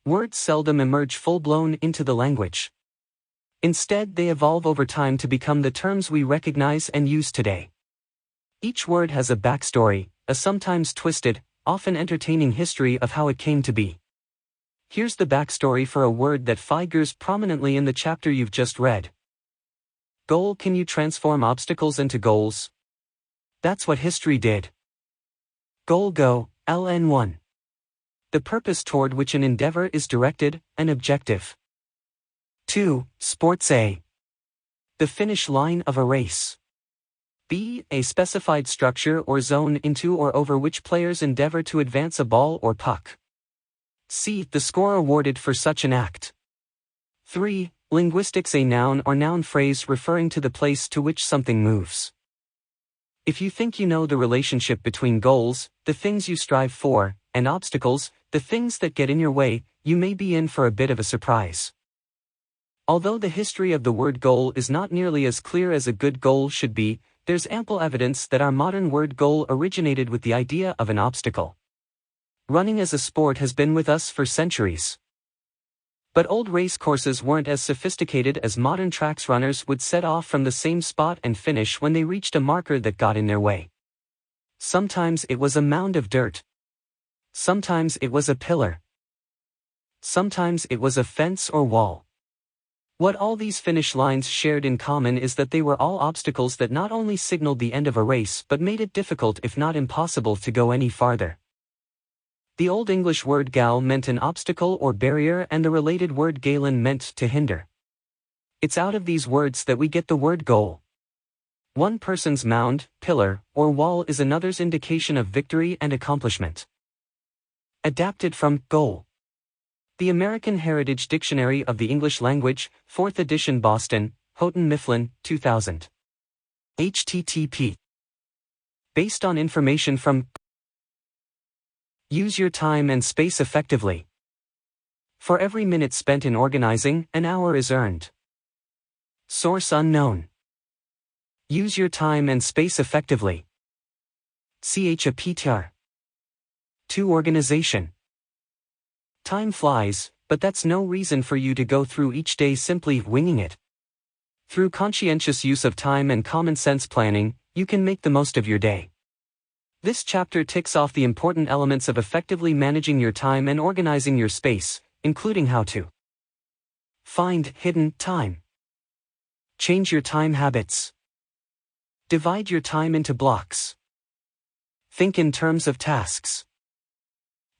Words seldom emerge full-blown into the language. Instead, they evolve over time to become the terms we recognize and use today. Each word has a backstory, a sometimes twisted, often entertaining history of how it came to be. Here's the backstory for a word that figures prominently in the chapter you've just read. Goal. Can you transform obstacles into goals? That's what history did. Goal. Go, LN1. The purpose toward which an endeavor is directed, an objective. 2. Sports. A. The finish line of a race. B. A specified structure or zone into or over which players endeavor to advance a ball or puck. C. The score awarded for such an act. 3. Linguistics. A noun or noun phrase referring to the place to which something moves. If you think you know the relationship between goals, the things you strive for, and obstacles, the things that get in your way, you may be in for a bit of a surprise. Although the history of the word goal is not nearly as clear as a good goal should be, there's ample evidence that our modern word goal originated with the idea of an obstacle. Running as a sport has been with us for centuries. But old race courses weren't as sophisticated as modern tracks. Runners would set off from the same spot and finish when they reached a marker that got in their way. Sometimes it was a mound of dirt. Sometimes it was a pillar. Sometimes it was a fence or wall. What all these finish lines shared in common is that they were all obstacles that not only signaled the end of a race but made it difficult if not impossible to go any farther. The Old English word gal meant an obstacle or barrier, and the related word galen meant to hinder. It's out of these words that we get the word goal. One person's mound, pillar, or wall is another's indication of victory and accomplishment. Adapted from Goal. The American Heritage Dictionary of the English Language, 4th edition, Boston, Houghton Mifflin, 2000. http. Based on information from Use your time and space effectively. For every minute spent in organizing, an hour is earned. Source unknown. Use your time and space effectively. CHAPTR. 2. Organization. Time flies, but that's no reason for you to go through each day simply winging it. Through conscientious use of time and common sense planning, you can make the most of your day. This chapter ticks off the important elements of effectively managing your time and organizing your space, including how to find hidden time, change your time habits, divide your time into blocks, think in terms of tasks,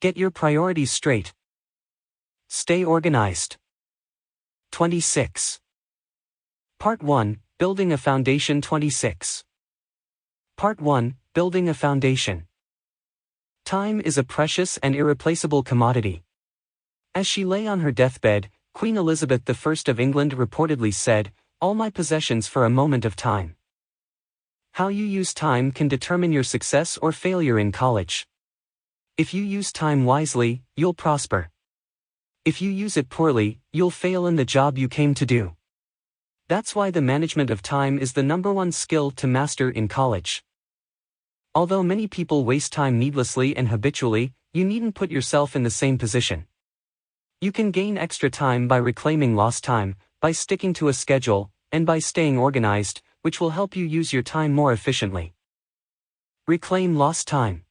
get your priorities straight, stay organized. 26. Part 1, Building a Foundation. 26. Part 1, Building a Foundation. Time is a precious and irreplaceable commodity. As she lay on her deathbed, Queen Elizabeth I of England reportedly said, "All my possessions for a moment of time." How you use time can determine your success or failure in college. If you use time wisely, you'll prosper. If you use it poorly, you'll fail in the job you came to do. That's why the management of time is the #1 skill to master in college. Although many people waste time needlessly and habitually, you needn't put yourself in the same position. You can gain extra time by reclaiming lost time, by sticking to a schedule, and by staying organized, which will help you use your time more efficiently. Reclaim lost time.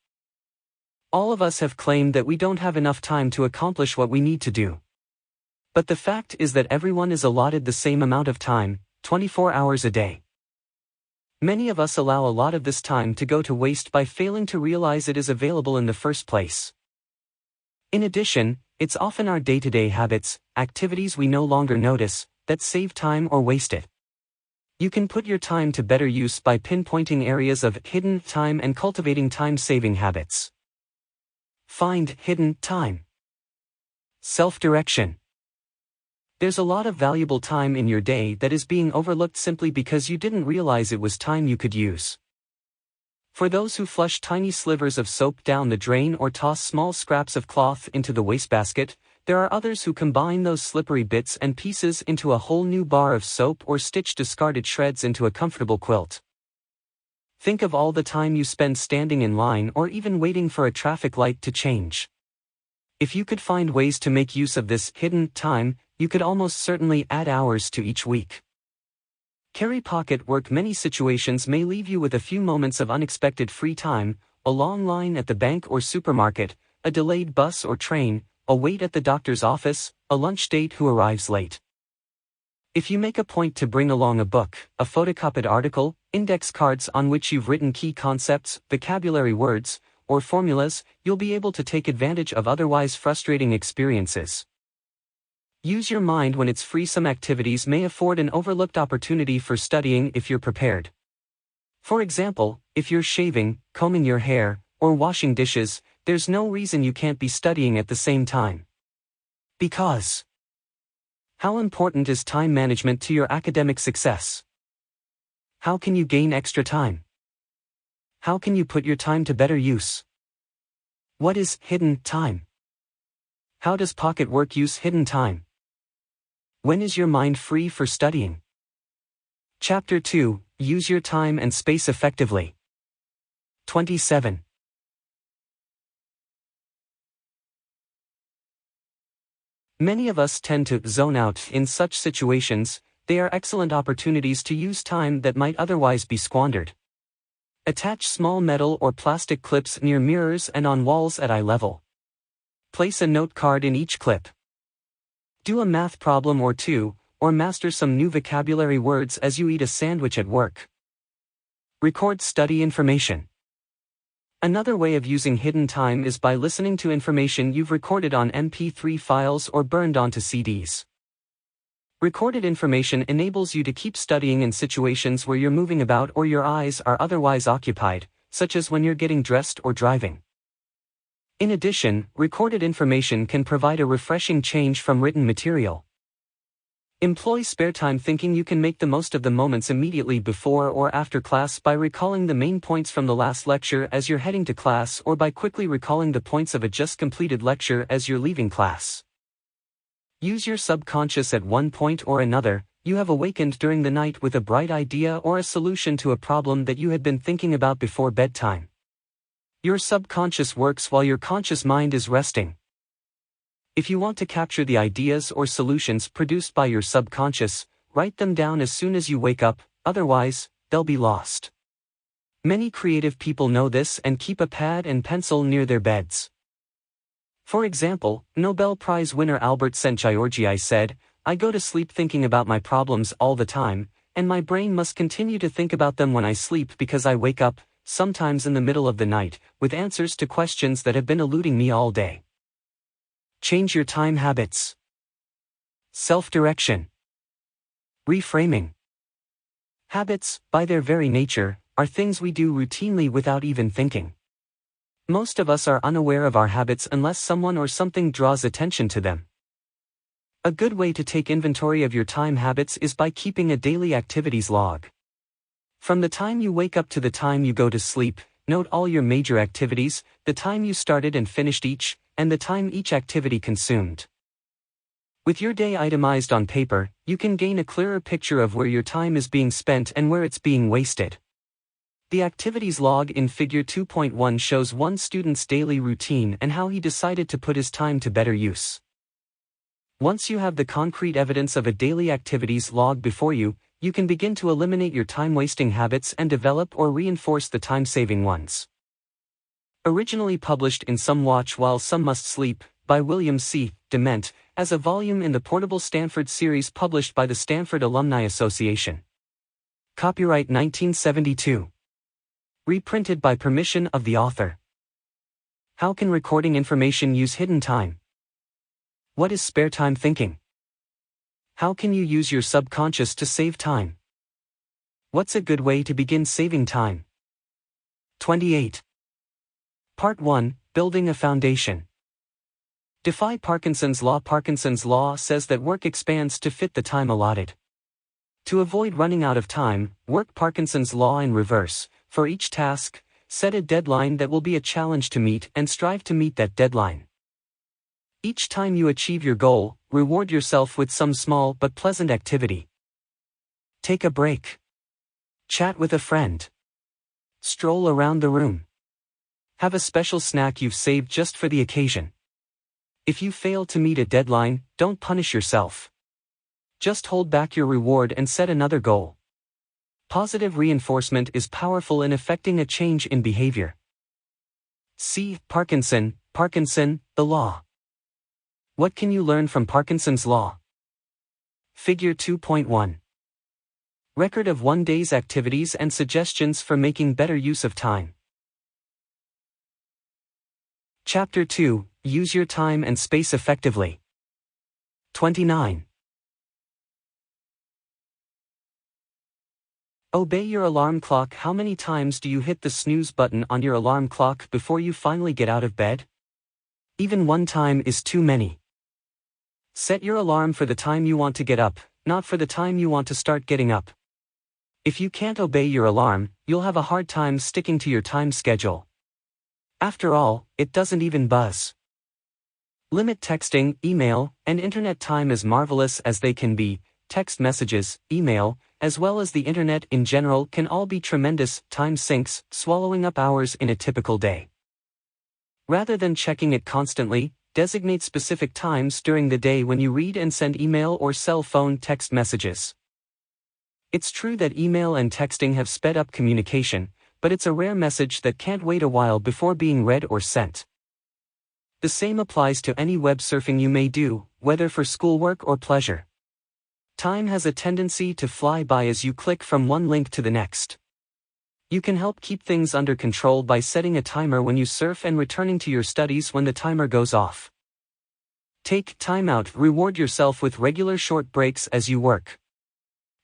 All of us have claimed that we don't have enough time to accomplish what we need to do. But the fact is that everyone is allotted the same amount of time, 24 hours a day. Many of us allow a lot of this time to go to waste by failing to realize it is available in the first place. In addition, it's often our day-to-day habits, activities we no longer notice, that save time or waste it. You can put your time to better use by pinpointing areas of hidden time and cultivating time-saving habits. Find hidden time. Self-direction. There's a lot of valuable time in your day that is being overlooked simply because you didn't realize it was time you could use. For those who flush tiny slivers of soap down the drain or toss small scraps of cloth into the wastebasket, there are others who combine those slippery bits and pieces into a whole new bar of soap or stitch discarded shreds into a comfortable quilt. Think of all the time you spend standing in line or even waiting for a traffic light to change. If you could find ways to make use of this hidden time, you could almost certainly add hours to each week. Carry pocket work. Many situations may leave you with a few moments of unexpected free time: a long line at the bank or supermarket, a delayed bus or train, a wait at the doctor's office, a lunch date who arrives late. If you make a point to bring along a book, a photocopied article, index cards on which you've written key concepts, vocabulary words, or formulas, you'll be able to take advantage of otherwise frustrating experiences. Use your mind when it's free. Some activities may afford an overlooked opportunity for studying if you're prepared. For example, if you're shaving, combing your hair, or washing dishes, there's no reason you can't be studying at the same time. Because how important is time management to your academic success? How can you gain extra time? How can you put your time to better use? What is hidden time? How does pocket work use hidden time? When is your mind free for studying? Chapter 2: Use your time and space effectively. 27. Many of us tend to zone out in such situations. They are excellent opportunities to use time that might otherwise be squandered. Attach small metal or plastic clips near mirrors and on walls at eye level. Place a note card in each clip. Do a math problem or two, or master some new vocabulary words as you eat a sandwich at work. Record study information. Another way of using hidden time is by listening to information you've recorded on MP3 files or burned onto CDs. Recorded information enables you to keep studying in situations where you're moving about or your eyes are otherwise occupied, such as when you're getting dressed or driving. In addition, recorded information can provide a refreshing change from written material. Employ spare time thinking. You can make the most of the moments immediately before or after class by recalling the main points from the last lecture as you're heading to class, or by quickly recalling the points of a just completed lecture as you're leaving class. Use your subconscious. At one point or another, you have awakened during the night with a bright idea or a solution to a problem that you had been thinking about before bedtime. Your subconscious works while your conscious mind is resting. If you want to capture the ideas or solutions produced by your subconscious, write them down as soon as you wake up, otherwise, they'll be lost. Many creative people know this and keep a pad and pencil near their beds. For example, Nobel Prize winner Albert Szent-Györgyi said, "I go to sleep thinking about my problems all the time, and my brain must continue to think about them when I sleep because I wake up, sometimes in the middle of the night, with answers to questions that have been eluding me all day." Change your time habits. Self-direction. Reframing. Habits, by their very nature, are things we do routinely without even thinking. Most of us are unaware of our habits unless someone or something draws attention to them. A good way to take inventory of your time habits is by keeping a daily activities log. From the time you wake up to the time you go to sleep, note all your major activities, the time you started and finished each, and the time each activity consumed. With your day itemized on paper, you can gain a clearer picture of where your time is being spent and where it's being wasted. The activities log in Figure 2.1 shows one student's daily routine and how he decided to put his time to better use. Once you have the concrete evidence of a daily activities log before you, you can begin to eliminate your time-wasting habits and develop or reinforce the time-saving ones. Originally published in Some Watch While Some Must Sleep, by William C. Dement, as a volume in the Portable Stanford series published by the Stanford Alumni Association. Copyright 1972. Reprinted by permission of the author. How can recording information use hidden time? What is spare time thinking? How can you use your subconscious to save time? What's a good way to begin saving time? 28. Part 1, Building a Foundation. Defy Parkinson's Law. Parkinson's Law says that work expands to fit the time allotted. To avoid running out of time, work Parkinson's Law in reverse. For each task, set a deadline that will be a challenge to meet and strive to meet that deadline. Each time you achieve your goal, reward yourself with some small but pleasant activity. Take a break. Chat with a friend. Stroll around the room. Have a special snack you've saved just for the occasion. If you fail to meet a deadline, don't punish yourself. Just hold back your reward and set another goal. Positive reinforcement is powerful in affecting a change in behavior. C. Parkinson, the law. What can you learn from Parkinson's law? Figure 2.1. Record of one day's activities and suggestions for making better use of time. Chapter 2, Use your time and space effectively. 29. Obey your alarm clock. How many times do you hit the snooze button on your alarm clock before you finally get out of bed? Even one time is too many. Set your alarm for the time you want to get up, not for the time you want to start getting up. If you can't obey your alarm, you'll have a hard time sticking to your time schedule. After all, it doesn't even buzz. Limit texting, email, and internet time. As marvelous as they can be, text messages, email, as well as the internet in general can all be tremendous time sinks, swallowing up hours in a typical day. Rather than checking it constantly, designate specific times during the day when you read and send email or cell phone text messages. It's true that email and texting have sped up communication, but it's a rare message that can't wait a while before being read or sent. The same applies to any web surfing you may do, whether for schoolwork or pleasure. Time has a tendency to fly by as you click from one link to the next. You can help keep things under control by setting a timer when you surf and returning to your studies when the timer goes off. Take time out. Reward yourself with regular short breaks as you work.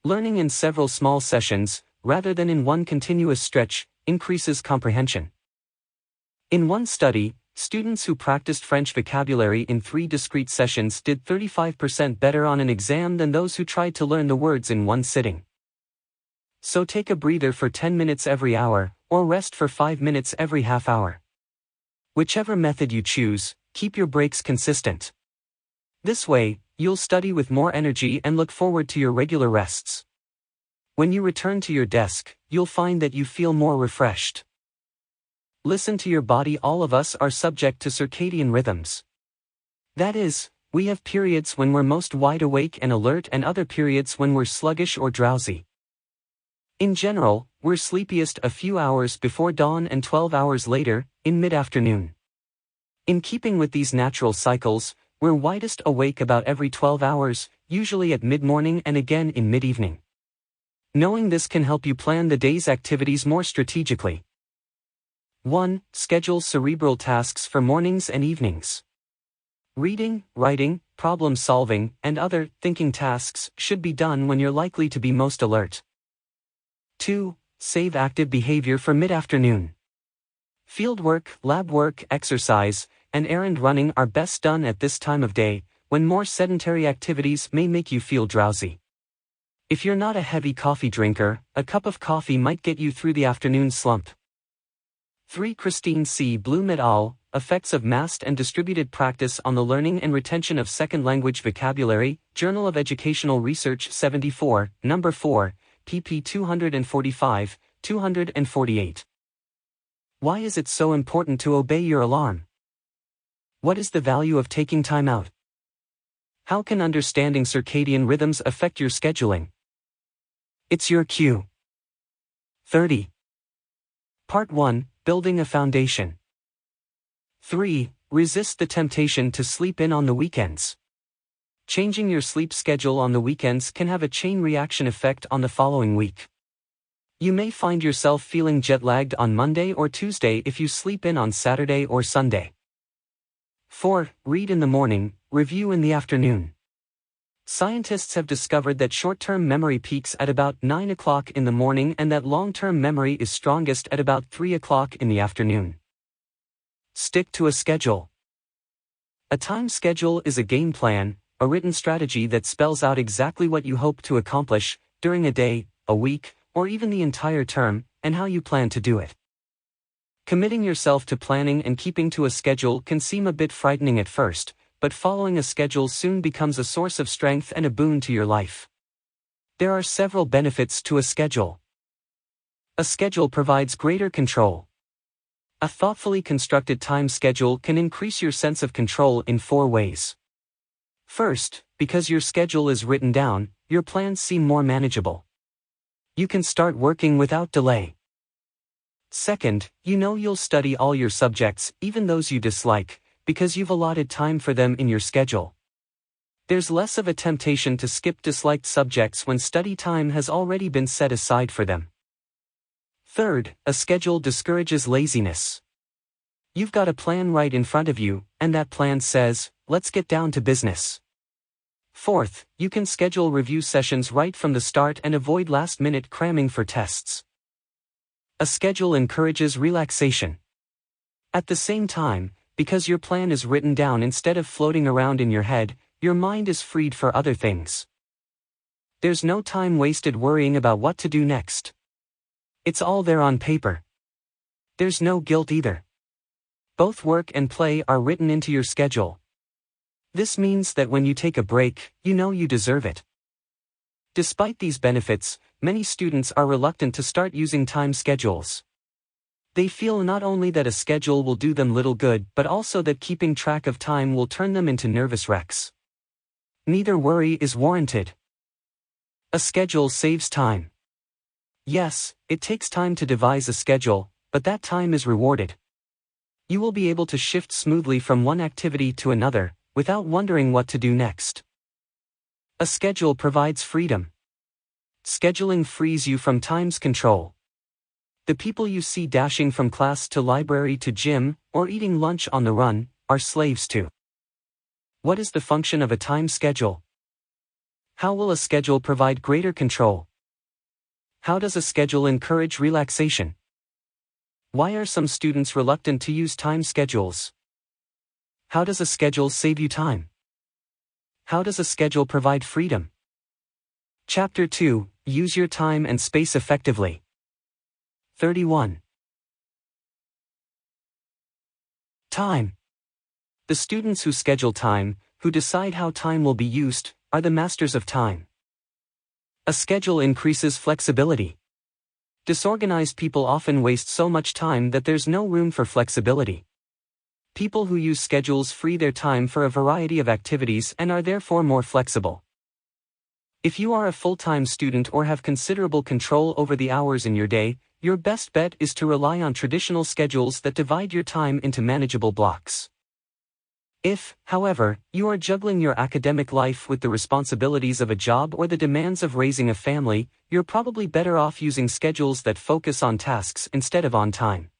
Learning in several small sessions, rather than in one continuous stretch, increases comprehension. In one study, students who practiced French vocabulary in 3 discrete sessions did 35% better on an exam than those who tried to learn the words in one sitting. So take a breather for 10 minutes every hour, or rest for 5 minutes every half hour. Whichever method you choose, keep your breaks consistent. This way, you'll study with more energy and look forward to your regular rests. When you return to your desk, you'll find that you feel more refreshed. Listen to your body. All of us are subject to circadian rhythms. That is, we have periods when we're most wide awake and alert and other periods when we're sluggish or drowsy. In general, we're sleepiest a few hours before dawn and 12 hours later, in mid-afternoon. In keeping with these natural cycles, we're widest awake about every 12 hours, usually at mid-morning and again in mid-evening. Knowing this can help you plan the day's activities more strategically. 1. Schedule cerebral tasks for mornings and evenings. Reading, writing, problem-solving, and other thinking tasks should be done when you're likely to be most alert. 2. Save active behavior for mid-afternoon. Fieldwork, lab work, exercise, and errand running are best done at this time of day, when more sedentary activities may make you feel drowsy. If you're not a heavy coffee drinker, a cup of coffee might get you through the afternoon slump. 3. Christine C. Bloom et al., Effects of Massed and Distributed Practice on the Learning and Retention of Second Language Vocabulary, Journal of Educational Research 74, No. 4, pp 245, 248. Why is it so important to obey your alarm? What is the value of taking time out? How can understanding circadian rhythms affect your scheduling? It's your cue. 30. Part 1. Building a foundation. 3. Resist the temptation to sleep in on the weekends. Changing your sleep schedule on the weekends can have a chain reaction effect on the following week. You may find yourself feeling jet-lagged on Monday or Tuesday if you sleep in on Saturday or Sunday. 4. Read in the morning, review in the afternoon. Scientists have discovered that short-term memory peaks at about 9 o'clock in the morning and that long-term memory is strongest at about 3 o'clock in the afternoon. Stick to a schedule. A time schedule is a game plan, a written strategy that spells out exactly what you hope to accomplish during a day, a week, or even the entire term, and how you plan to do it. Committing yourself to planning and keeping to a schedule can seem a bit frightening at first, but following a schedule soon becomes a source of strength and a boon to your life. There are several benefits to a schedule. A schedule provides greater control. A thoughtfully constructed time schedule can increase your sense of control in 4 ways. First, because your schedule is written down, your plans seem more manageable. You can start working without delay. Second, you know you'll study all your subjects, even those you dislike, because you've allotted time for them in your schedule. There's less of a temptation to skip disliked subjects when study time has already been set aside for them. Third, a schedule discourages laziness. You've got a plan right in front of you, and that plan says, let's get down to business. Fourth, you can schedule review sessions right from the start and avoid last-minute cramming for tests. A schedule encourages relaxation. At the same time, because your plan is written down instead of floating around in your head, your mind is freed for other things. There's no time wasted worrying about what to do next. It's all there on paper. There's no guilt either. Both work and play are written into your schedule. This means that when you take a break, you know you deserve it. Despite these benefits, many students are reluctant to start using time schedules. They feel not only that a schedule will do them little good but also that keeping track of time will turn them into nervous wrecks. Neither worry is warranted. A schedule saves time. Yes, it takes time to devise a schedule, but that time is rewarded. You will be able to shift smoothly from one activity to another, without wondering what to do next. A schedule provides freedom. Scheduling frees you from time's control. The people you see dashing from class to library to gym, or eating lunch on the run, are slaves to. What is the function of a time schedule? How will a schedule provide greater control? How does a schedule encourage relaxation? Why are some students reluctant to use time schedules? How does a schedule save you time? How does a schedule provide freedom? Chapter 2, Use your time and space effectively. 31. Time. The students who schedule time, who decide how time will be used, are the masters of time. A schedule increases flexibility. Disorganized people often waste so much time that there's no room for flexibility. People who use schedules free their time for a variety of activities and are therefore more flexible. If you are a full-time student or have considerable control over the hours in your day, your best bet is to rely on traditional schedules that divide your time into manageable blocks. If, however, you are juggling your academic life with the responsibilities of a job or the demands of raising a family, you're probably better off using schedules that focus on tasks instead of on time.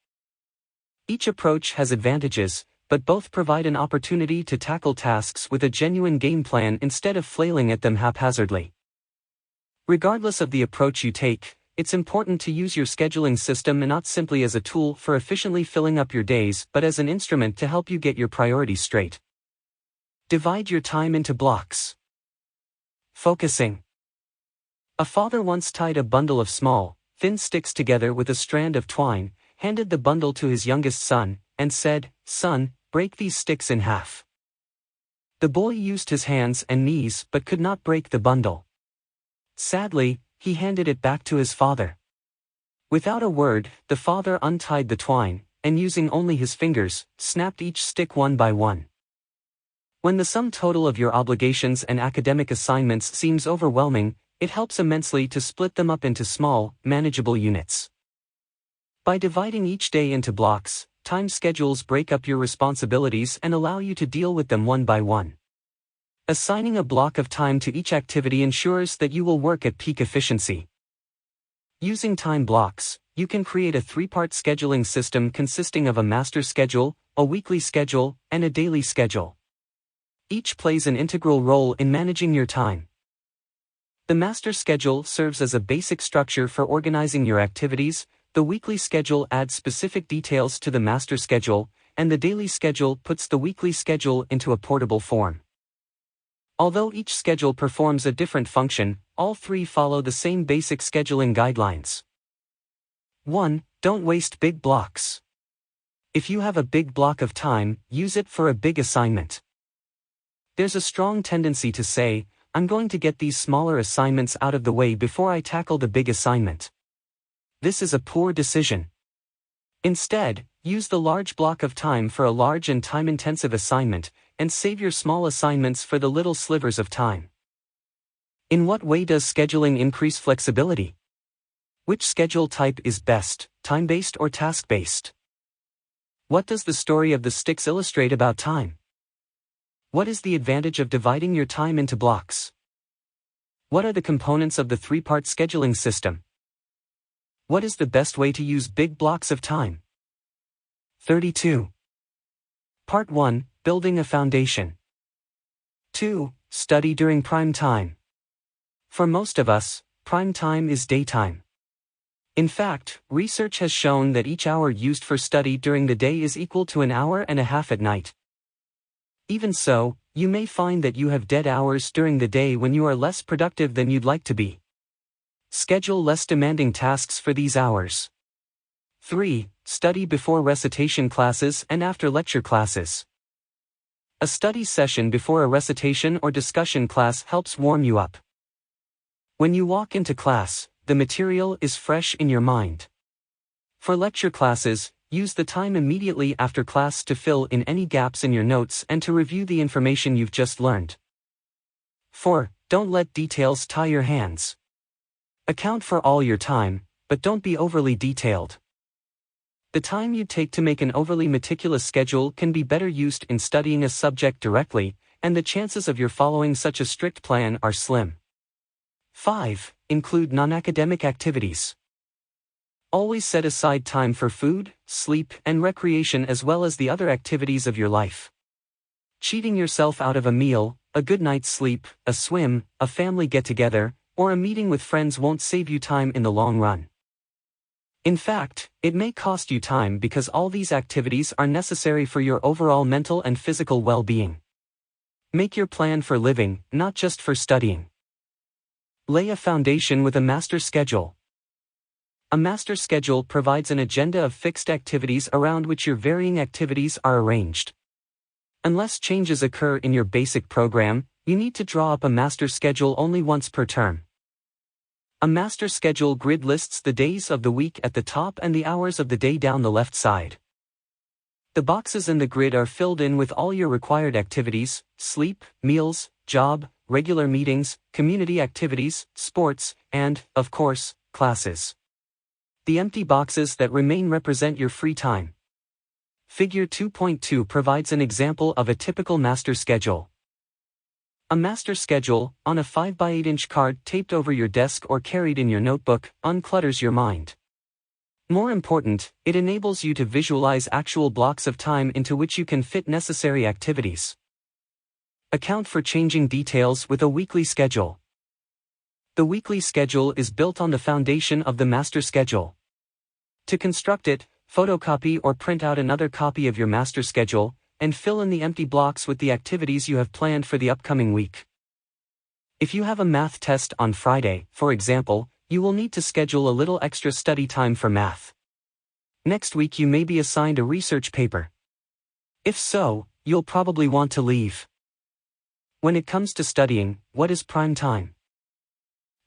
Each approach has advantages, but both provide an opportunity to tackle tasks with a genuine game plan instead of flailing at them haphazardly. Regardless of the approach you take, it's important to use your scheduling system not simply as a tool for efficiently filling up your days but as an instrument to help you get your priorities straight. Divide your time into blocks. Focusing. A father once tied a bundle of small, thin sticks together with a strand of twine, handed the bundle to his youngest son, and said, "Son, break these sticks in half." The boy used his hands and knees but could not break the bundle. Sadly, he handed it back to his father. Without a word, the father untied the twine, and using only his fingers, snapped each stick one by one. When the sum total of your obligations and academic assignments seems overwhelming, it helps immensely to split them up into small, manageable units. By dividing each day into blocks, time schedules break up your responsibilities and allow you to deal with them one by one. Assigning a block of time to each activity ensures that you will work at peak efficiency. Using time blocks, you can create a 3-part scheduling system consisting of a master schedule, a weekly schedule, and a daily schedule. Each plays an integral role in managing your time. The master schedule serves as a basic structure for organizing your activities, the weekly schedule adds specific details to the master schedule, and the daily schedule puts the weekly schedule into a portable form. Although each schedule performs a different function, all 3 follow the same basic scheduling guidelines. 1. Don't waste big blocks. If you have a big block of time, use it for a big assignment. There's a strong tendency to say, "I'm going to get these smaller assignments out of the way before I tackle the big assignment." This is a poor decision. Instead, use the large block of time for a large and time-intensive assignment, and save your small assignments for the little slivers of time. In what way does scheduling increase flexibility? Which schedule type is best, time-based or task-based? What does the story of the sticks illustrate about time? What is the advantage of dividing your time into blocks? What are the components of the three-part scheduling system? What is the best way to use big blocks of time? 32. Part 1, Building a Foundation. 2. Study during prime time. For most of us, prime time is daytime. In fact, research has shown that each hour used for study during the day is equal to an hour and a half at night. Even so, you may find that you have dead hours during the day when you are less productive than you'd like to be. Schedule less demanding tasks for these hours. 3. Study before recitation classes and after lecture classes. A study session before a recitation or discussion class helps warm you up. When you walk into class, the material is fresh in your mind. For lecture classes, use the time immediately after class to fill in any gaps in your notes and to review the information you've just learned. 4. Don't let details tie your hands. Account for all your time, but don't be overly detailed. The time you take to make an overly meticulous schedule can be better used in studying a subject directly, and the chances of your following such a strict plan are slim. 5. Include non-academic activities. Always set aside time for food, sleep, and recreation as well as the other activities of your life. Cheating yourself out of a meal, a good night's sleep, a swim, a family get-together, or a meeting with friends won't save you time in the long run. In fact, it may cost you time because all these activities are necessary for your overall mental and physical well-being. Make your plan for living, not just for studying. Lay a foundation with a master schedule. A master schedule provides an agenda of fixed activities around which your varying activities are arranged. Unless changes occur in your basic program, you need to draw up a master schedule only once per term. A master schedule grid lists the days of the week at the top and the hours of the day down the left side. The boxes in the grid are filled in with all your required activities: sleep, meals, job, regular meetings, community activities, sports, and, of course, classes. The empty boxes that remain represent your free time. Figure 2.2 provides an example of a typical master schedule. A master schedule, on a 5x8-inch card taped over your desk or carried in your notebook, unclutters your mind. More important, it enables you to visualize actual blocks of time into which you can fit necessary activities. Account for changing details with a weekly schedule. The weekly schedule is built on the foundation of the master schedule. To construct it, photocopy or print out another copy of your master schedule, and fill in the empty blocks with the activities you have planned for the upcoming week. If you have a math test on Friday, for example, you will need to schedule a little extra study time for math. Next week you may be assigned a research paper. If so, you'll probably want to leave. When it comes to studying, what is prime time?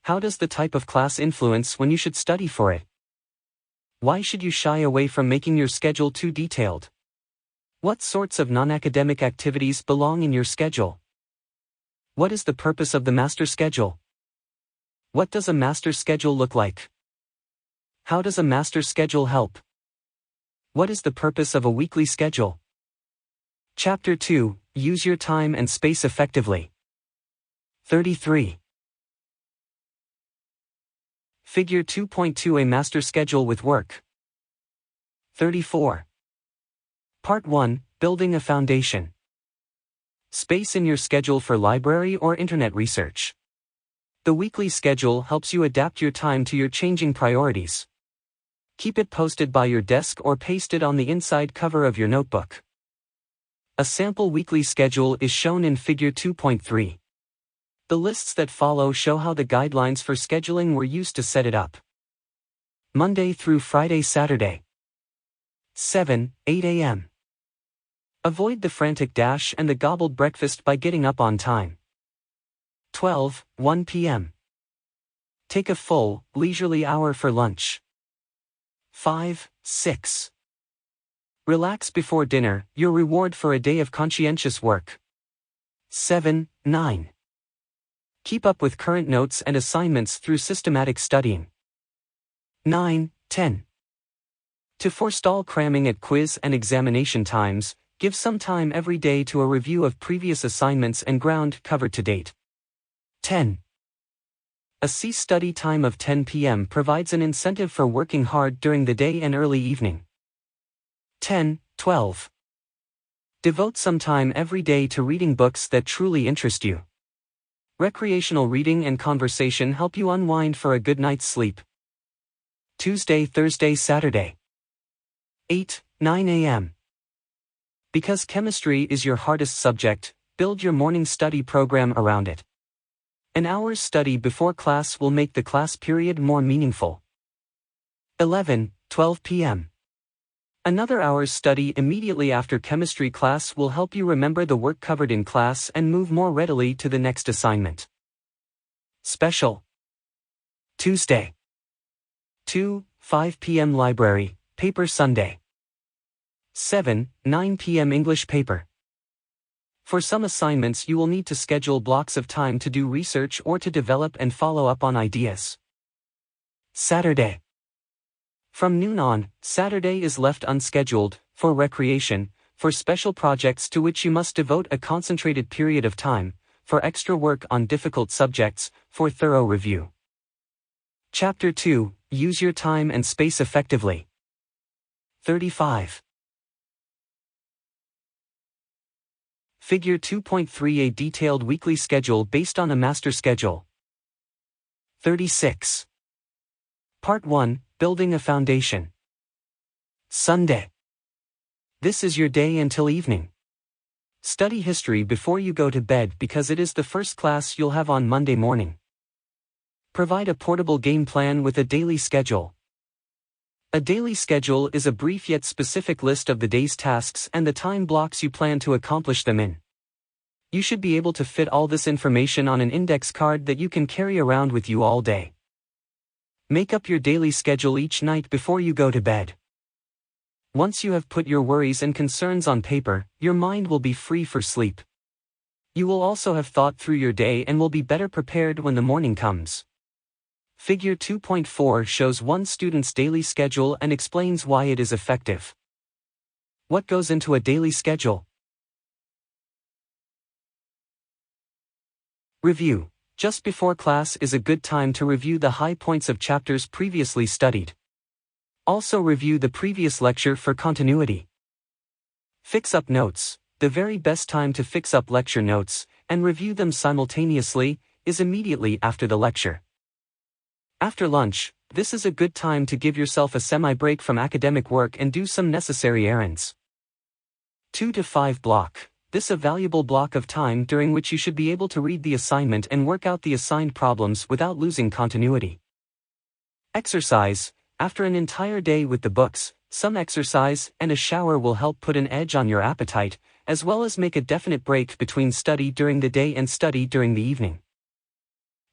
How does the type of class influence when you should study for it? Why should you shy away from making your schedule too detailed? What sorts of non-academic activities belong in your schedule? What is the purpose of the master schedule? What does a master schedule look like? How does a master schedule help? What is the purpose of a weekly schedule? Chapter 2, Use your time and space effectively. 33. Figure 2.2 A master schedule with work. 34. Part 1, Building a Foundation. Space in your schedule for library or internet research. The weekly schedule helps you adapt your time to your changing priorities. Keep it posted by your desk or paste it on the inside cover of your notebook. A sample weekly schedule is shown in Figure 2.3. The lists that follow show how the guidelines for scheduling were used to set it up. Monday through Friday, Saturday. 7, 8 a.m. Avoid the frantic dash and the gobbled breakfast by getting up on time. 12, 1 p.m. Take a full, leisurely hour for lunch. 5, 6. Relax before dinner, your reward for a day of conscientious work. 7, 9. Keep up with current notes and assignments through systematic studying. 9, 10. To forestall cramming at quiz and examination times, give some time every day to a review of previous assignments and ground covered to date. 10. A study time of 10 p.m. provides an incentive for working hard during the day and early evening. 10, 12. Devote some time every day to reading books that truly interest you. Recreational reading and conversation help you unwind for a good night's sleep. Tuesday, Thursday, Saturday. 8, 9 a.m. Because chemistry is your hardest subject, build your morning study program around it. An hour's study before class will make the class period more meaningful. 11, 12 p.m. Another hour's study immediately after chemistry class will help you remember the work covered in class and move more readily to the next assignment. Special. Tuesday. 2, 5 p.m. Library, Paper Sunday. 7, 9 p.m. English paper. For some assignments you will need to schedule blocks of time to do research or to develop and follow up on ideas. Saturday. From noon on, Saturday is left unscheduled, for recreation, for special projects to which you must devote a concentrated period of time, for extra work on difficult subjects, for thorough review. Chapter 2, Use your time and space effectively. 35. Figure 2.3 A detailed weekly schedule based on a master schedule. 36. Part 1, Building a Foundation. Sunday. This is your day until evening. Study history before you go to bed because it is the first class you'll have on Monday morning. Provide a portable game plan with a daily schedule. A daily schedule is a brief yet specific list of the day's tasks and the time blocks you plan to accomplish them in. You should be able to fit all this information on an index card that you can carry around with you all day. Make up your daily schedule each night before you go to bed. Once you have put your worries and concerns on paper, your mind will be free for sleep. You will also have thought through your day and will be better prepared when the morning comes. Figure 2.4 shows one student's daily schedule and explains why it is effective. What goes into a daily schedule? Review. Just before class is a good time to review the high points of chapters previously studied. Also review the previous lecture for continuity. Fix up notes. The very best time to fix up lecture notes, and review them simultaneously, is immediately after the lecture. After lunch, this is a good time to give yourself a semi-break from academic work and do some necessary errands. 2 to 5 block. This a valuable block of time during which you should be able to read the assignment and work out the assigned problems without losing continuity. Exercise. After an entire day with the books, some exercise and a shower will help put an edge on your appetite, as well as make a definite break between study during the day and study during the evening.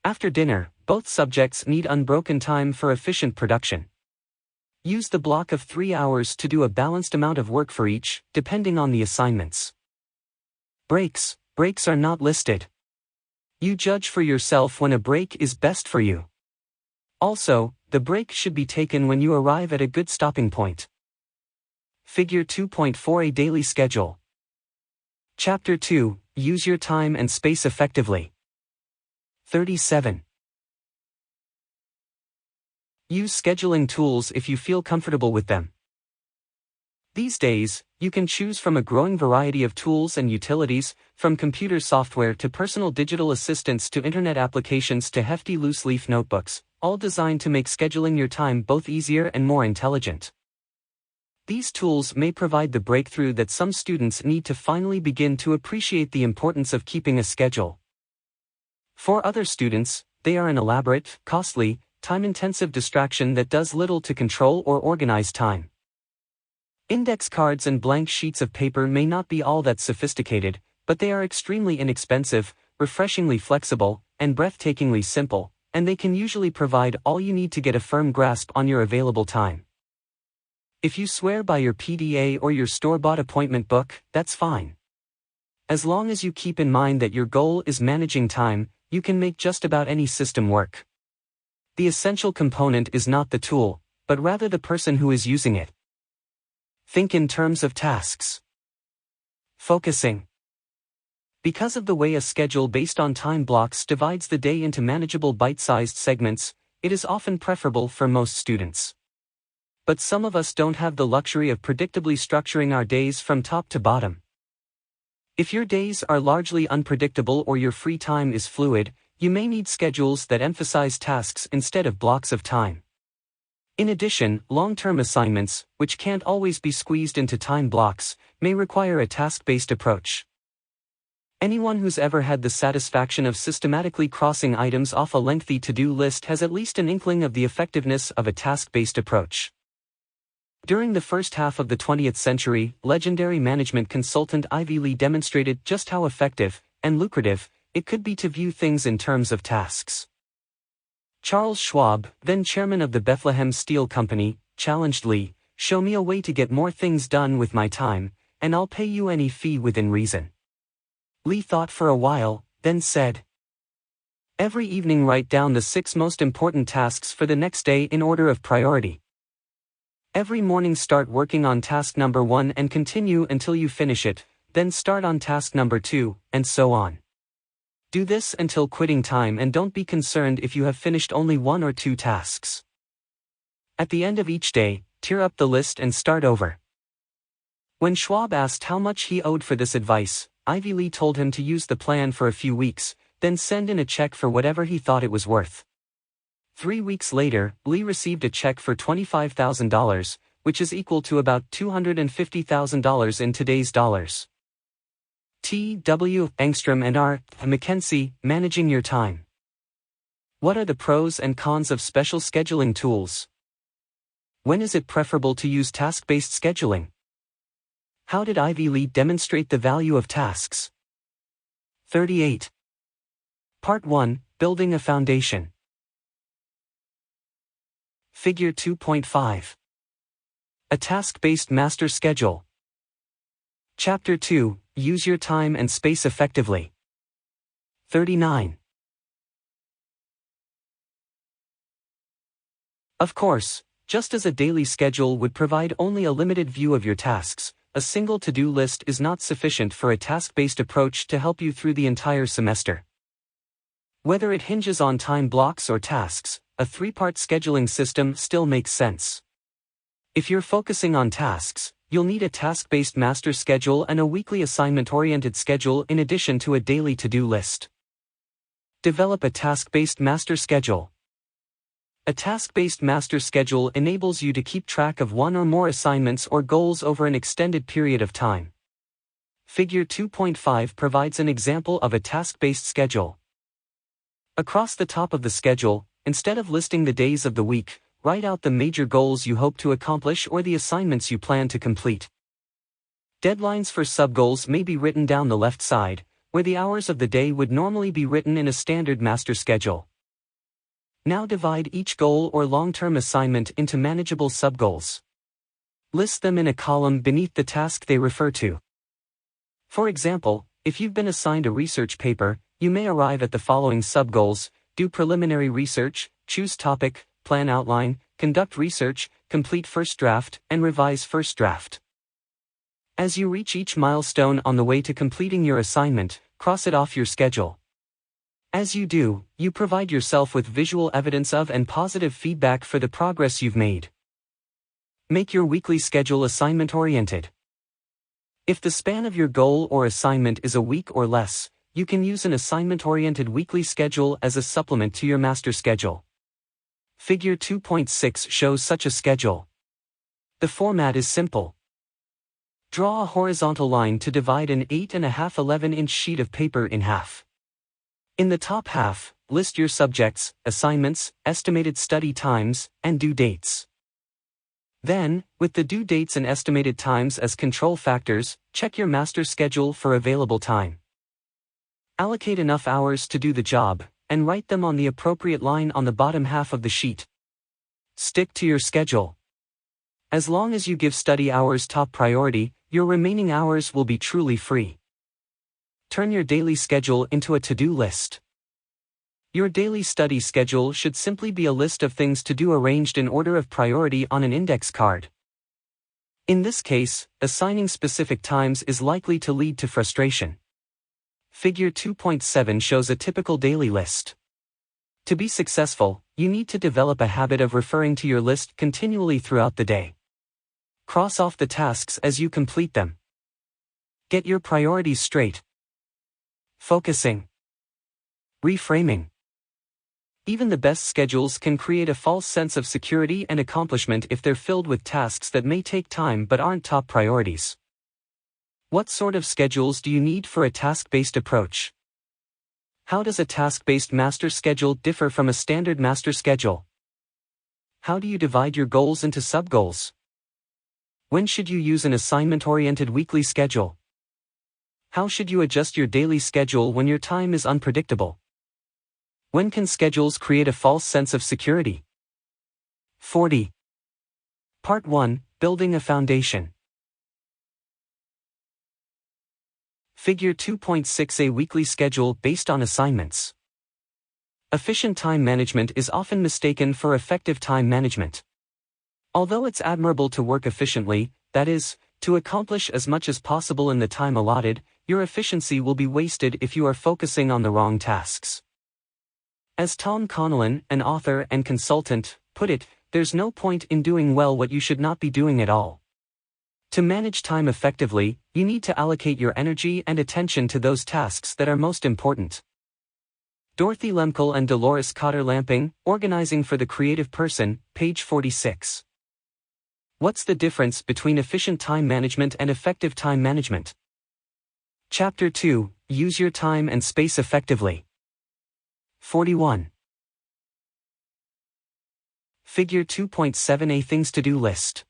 After dinner, both subjects need unbroken time for efficient production. Use the block of 3 hours to do a balanced amount of work for each, depending on the assignments. Breaks. Breaks are not listed. You judge for yourself when a break is best for you. Also, the break should be taken when you arrive at a good stopping point. Figure 2.4 A daily schedule. Chapter 2, Use your time and space effectively. 37. Use scheduling tools if you feel comfortable with them. These days, you can choose from a growing variety of tools and utilities, from computer software to personal digital assistants to internet applications to hefty loose-leaf notebooks, all designed to make scheduling your time both easier and more intelligent. These tools may provide the breakthrough that some students need to finally begin to appreciate the importance of keeping a schedule. For other students, they are an elaborate, costly, time-intensive distraction that does little to control or organize time. Index cards and blank sheets of paper may not be all that sophisticated, but they are extremely inexpensive, refreshingly flexible, and breathtakingly simple, and they can usually provide all you need to get a firm grasp on your available time. If you swear by your PDA or your store-bought appointment book, that's fine. As long as you keep in mind that your goal is managing time, you can make just about any system work. The essential component is not the tool, but rather the person who is using it. Think in terms of tasks. Focusing. Because of the way a schedule based on time blocks divides the day into manageable bite-sized segments, it is often preferable for most students. But some of us don't have the luxury of predictably structuring our days from top to bottom. If your days are largely unpredictable or your free time is fluid, you may need schedules that emphasize tasks instead of blocks of time. In addition, long-term assignments, which can't always be squeezed into time blocks, may require a task-based approach. Anyone who's ever had the satisfaction of systematically crossing items off a lengthy to-do list has at least an inkling of the effectiveness of a task-based approach. During the first half of the 20th century, legendary management consultant Ivy Lee demonstrated just how effective and lucrative it could be to view things in terms of tasks. Charles Schwab, then chairman of the Bethlehem Steel Company, challenged Lee, "Show me a way to get more things done with my time, and I'll pay you any fee within reason." Lee thought for a while, then said, "Every evening write down the 6 most important tasks for the next day in order of priority. Every morning start working on task number 1 and continue until you finish it, then start on task number 2, and so on. Do this until quitting time and don't be concerned if you have finished only 1 or 2 tasks. At the end of each day, tear up the list and start over." When Schwab asked how much he owed for this advice, Ivy Lee told him to use the plan for a few weeks, then send in a check for whatever he thought it was worth. 3 weeks later, Lee received a check for $25,000, which is equal to about $250,000 in today's dollars. T. W. Engstrom and R. McKenzie, Managing Your Time. What are the pros and cons of special scheduling tools? When is it preferable to use task-based scheduling? How did Ivy Lee demonstrate the value of tasks? 38. Part 1, Building a Foundation. Figure 2.5. A task-based master schedule. Chapter 2, Use your time and space effectively. 39. Of course, just as a daily schedule would provide only a limited view of your tasks, a single to-do list is not sufficient for a task-based approach to help you through the entire semester. Whether it hinges on time blocks or tasks, a 3-part scheduling system still makes sense. If you're focusing on tasks, you'll need a task-based master schedule and a weekly assignment-oriented schedule in addition to a daily to-do list. Develop a task-based master schedule. A task-based master schedule enables you to keep track of 1 or more assignments or goals over an extended period of time. Figure 2.5 provides an example of a task-based schedule. Across the top of the schedule, instead of listing the days of the week, write out the major goals you hope to accomplish or the assignments you plan to complete. Deadlines for subgoals may be written down the left side, where the hours of the day would normally be written in a standard master schedule. Now divide each goal or long-term assignment into manageable subgoals. List them in a column beneath the task they refer to. For example, if you've been assigned a research paper, you may arrive at the following subgoals: do preliminary research, choose topic, plan outline, conduct research, complete first draft, and revise first draft. As you reach each milestone on the way to completing your assignment, cross it off your schedule. As you do, you provide yourself with visual evidence of and positive feedback for the progress you've made. Make your weekly schedule assignment-oriented. If the span of your goal or assignment is a week or less, you can use an assignment-oriented weekly schedule as a supplement to your master schedule. Figure 2.6 shows such a schedule. The format is simple. Draw a horizontal line to divide an 8.5 11-inch sheet of paper in half. In the top half, list your subjects, assignments, estimated study times, and due dates. Then, with the due dates and estimated times as control factors, check your master schedule for available time. Allocate enough hours to do the job, and write them on the appropriate line on the bottom half of the sheet. Stick to your schedule. As long as you give study hours top priority, your remaining hours will be truly free. Turn your daily schedule into a to-do list. Your daily study schedule should simply be a list of things to do arranged in order of priority on an index card. In this case, assigning specific times is likely to lead to frustration. Figure 2.7 shows a typical daily list. To be successful, you need to develop a habit of referring to your list continually throughout the day. Cross off the tasks as you complete them. Get your priorities straight. Focusing. Reframing. Even the best schedules can create a false sense of security and accomplishment if they're filled with tasks that may take time but aren't top priorities. What sort of schedules do you need for a task-based approach? How does a task-based master schedule differ from a standard master schedule? How do you divide your goals into sub-goals? When should you use an assignment-oriented weekly schedule? How should you adjust your daily schedule when your time is unpredictable? When can schedules create a false sense of security? 40. Part 1. Building a foundation. Figure 2.6 A weekly schedule based on assignments. Efficient time management is often mistaken for effective time management. Although it's admirable to work efficiently, that is, to accomplish as much as possible in the time allotted, your efficiency will be wasted if you are focusing on the wrong tasks. As Tom Connellan, an author and consultant, put it, there's no point in doing well what you should not be doing at all. To manage time effectively, you need to allocate your energy and attention to those tasks that are most important. Dorothy Lemkel and Dolores Cotter Lamping, Organizing for the Creative Person, page 46. What's the difference between efficient time management and effective time management? Chapter 2, Use your time and space effectively. 41. Figure 2.7 A Things to Do List.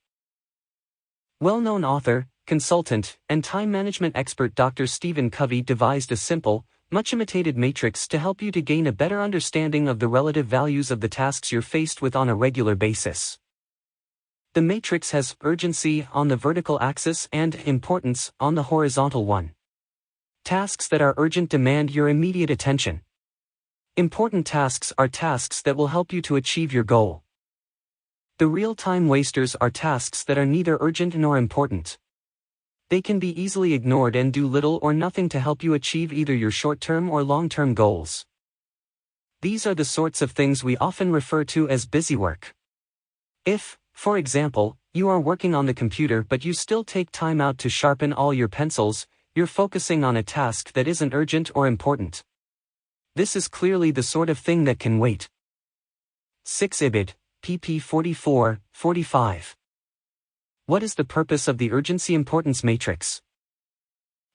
Well-known author, consultant, and time management expert Dr. Stephen Covey devised a simple, much-imitated matrix to help you to gain a better understanding of the relative values of the tasks you're faced with on a regular basis. The matrix has urgency on the vertical axis and importance on the horizontal one. Tasks that are urgent demand your immediate attention. Important tasks are tasks that will help you to achieve your goal. The real time wasters are tasks that are neither urgent nor important. They can be easily ignored and do little or nothing to help you achieve either your short-term or long-term goals. These are the sorts of things we often refer to as busy work. If, for example, you are working on the computer but you still take time out to sharpen all your pencils, you're focusing on a task that isn't urgent or important. This is clearly the sort of thing that can wait. 6 IBID, pp 44-45. What is the purpose of the urgency importance matrix?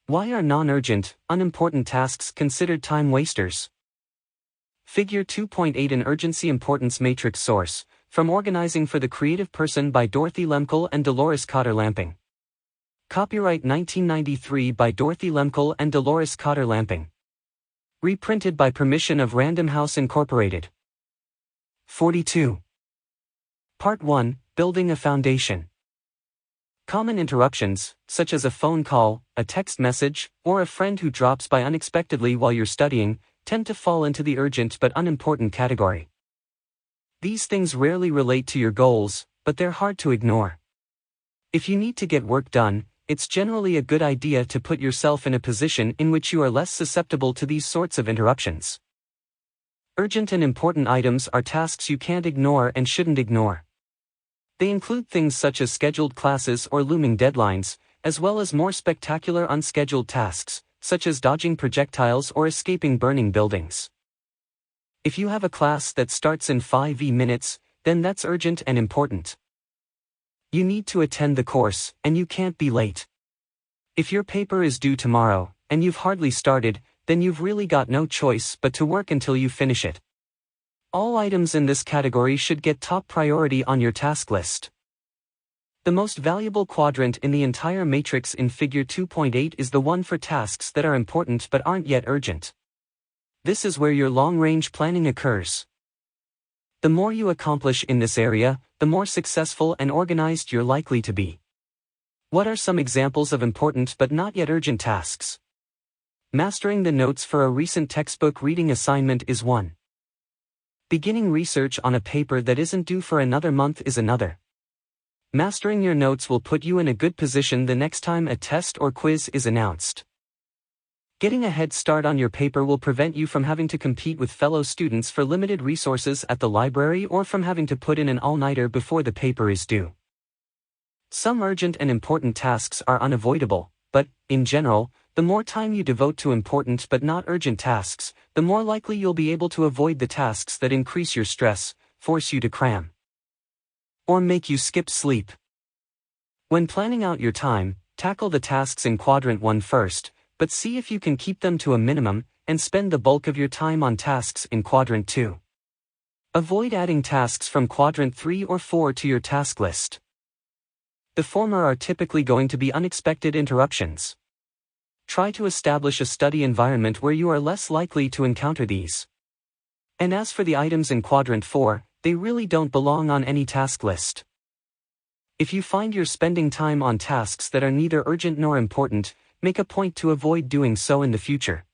Why are non-urgent, unimportant tasks considered time wasters? Figure 2.8 An urgency importance matrix source, from Organizing for the Creative Person by Dorothy Lemkel and Dolores Cotter Lamping. Copyright 1993 by Dorothy Lemkel and Dolores Cotter Lamping. Reprinted by permission of Random House Incorporated. 42. Part 1, Building a Foundation. Common interruptions, such as a phone call, a text message, or a friend who drops by unexpectedly while you're studying, tend to fall into the urgent but unimportant category. These things rarely relate to your goals, but they're hard to ignore. If you need to get work done, it's generally a good idea to put yourself in a position in which you are less susceptible to these sorts of interruptions. Urgent and important items are tasks you can't ignore and shouldn't ignore. They include things such as scheduled classes or looming deadlines, as well as more spectacular unscheduled tasks, such as dodging projectiles or escaping burning buildings. If you have a class that starts in 5 minutes, then that's urgent and important. You need to attend the course, and you can't be late. If your paper is due tomorrow, and you've hardly started, then you've really got no choice but to work until you finish it. All items in this category should get top priority on your task list. The most valuable quadrant in the entire matrix in Figure 2.8 is the one for tasks that are important but aren't yet urgent. This is where your long-range planning occurs. The more you accomplish in this area, the more successful and organized you're likely to be. What are some examples of important but not yet urgent tasks? Mastering the notes for a recent textbook reading assignment is one. Beginning research on a paper that isn't due for another month is another. Mastering your notes will put you in a good position the next time a test or quiz is announced. Getting a head start on your paper will prevent you from having to compete with fellow students for limited resources at the library or from having to put in an all-nighter before the paper is due. Some urgent and important tasks are unavoidable, but, in general, the more time you devote to important but not urgent tasks, the more likely you'll be able to avoid the tasks that increase your stress, force you to cram, or make you skip sleep. When planning out your time, tackle the tasks in Quadrant 1 first, but see if you can keep them to a minimum, and spend the bulk of your time on tasks in Quadrant 2. Avoid adding tasks from Quadrant 3 or 4 to your task list. The former are typically going to be unexpected interruptions. Try to establish a study environment where you are less likely to encounter these. And as for the items in Quadrant 4, they really don't belong on any task list. If you find you're spending time on tasks that are neither urgent nor important, make a point to avoid doing so in the future.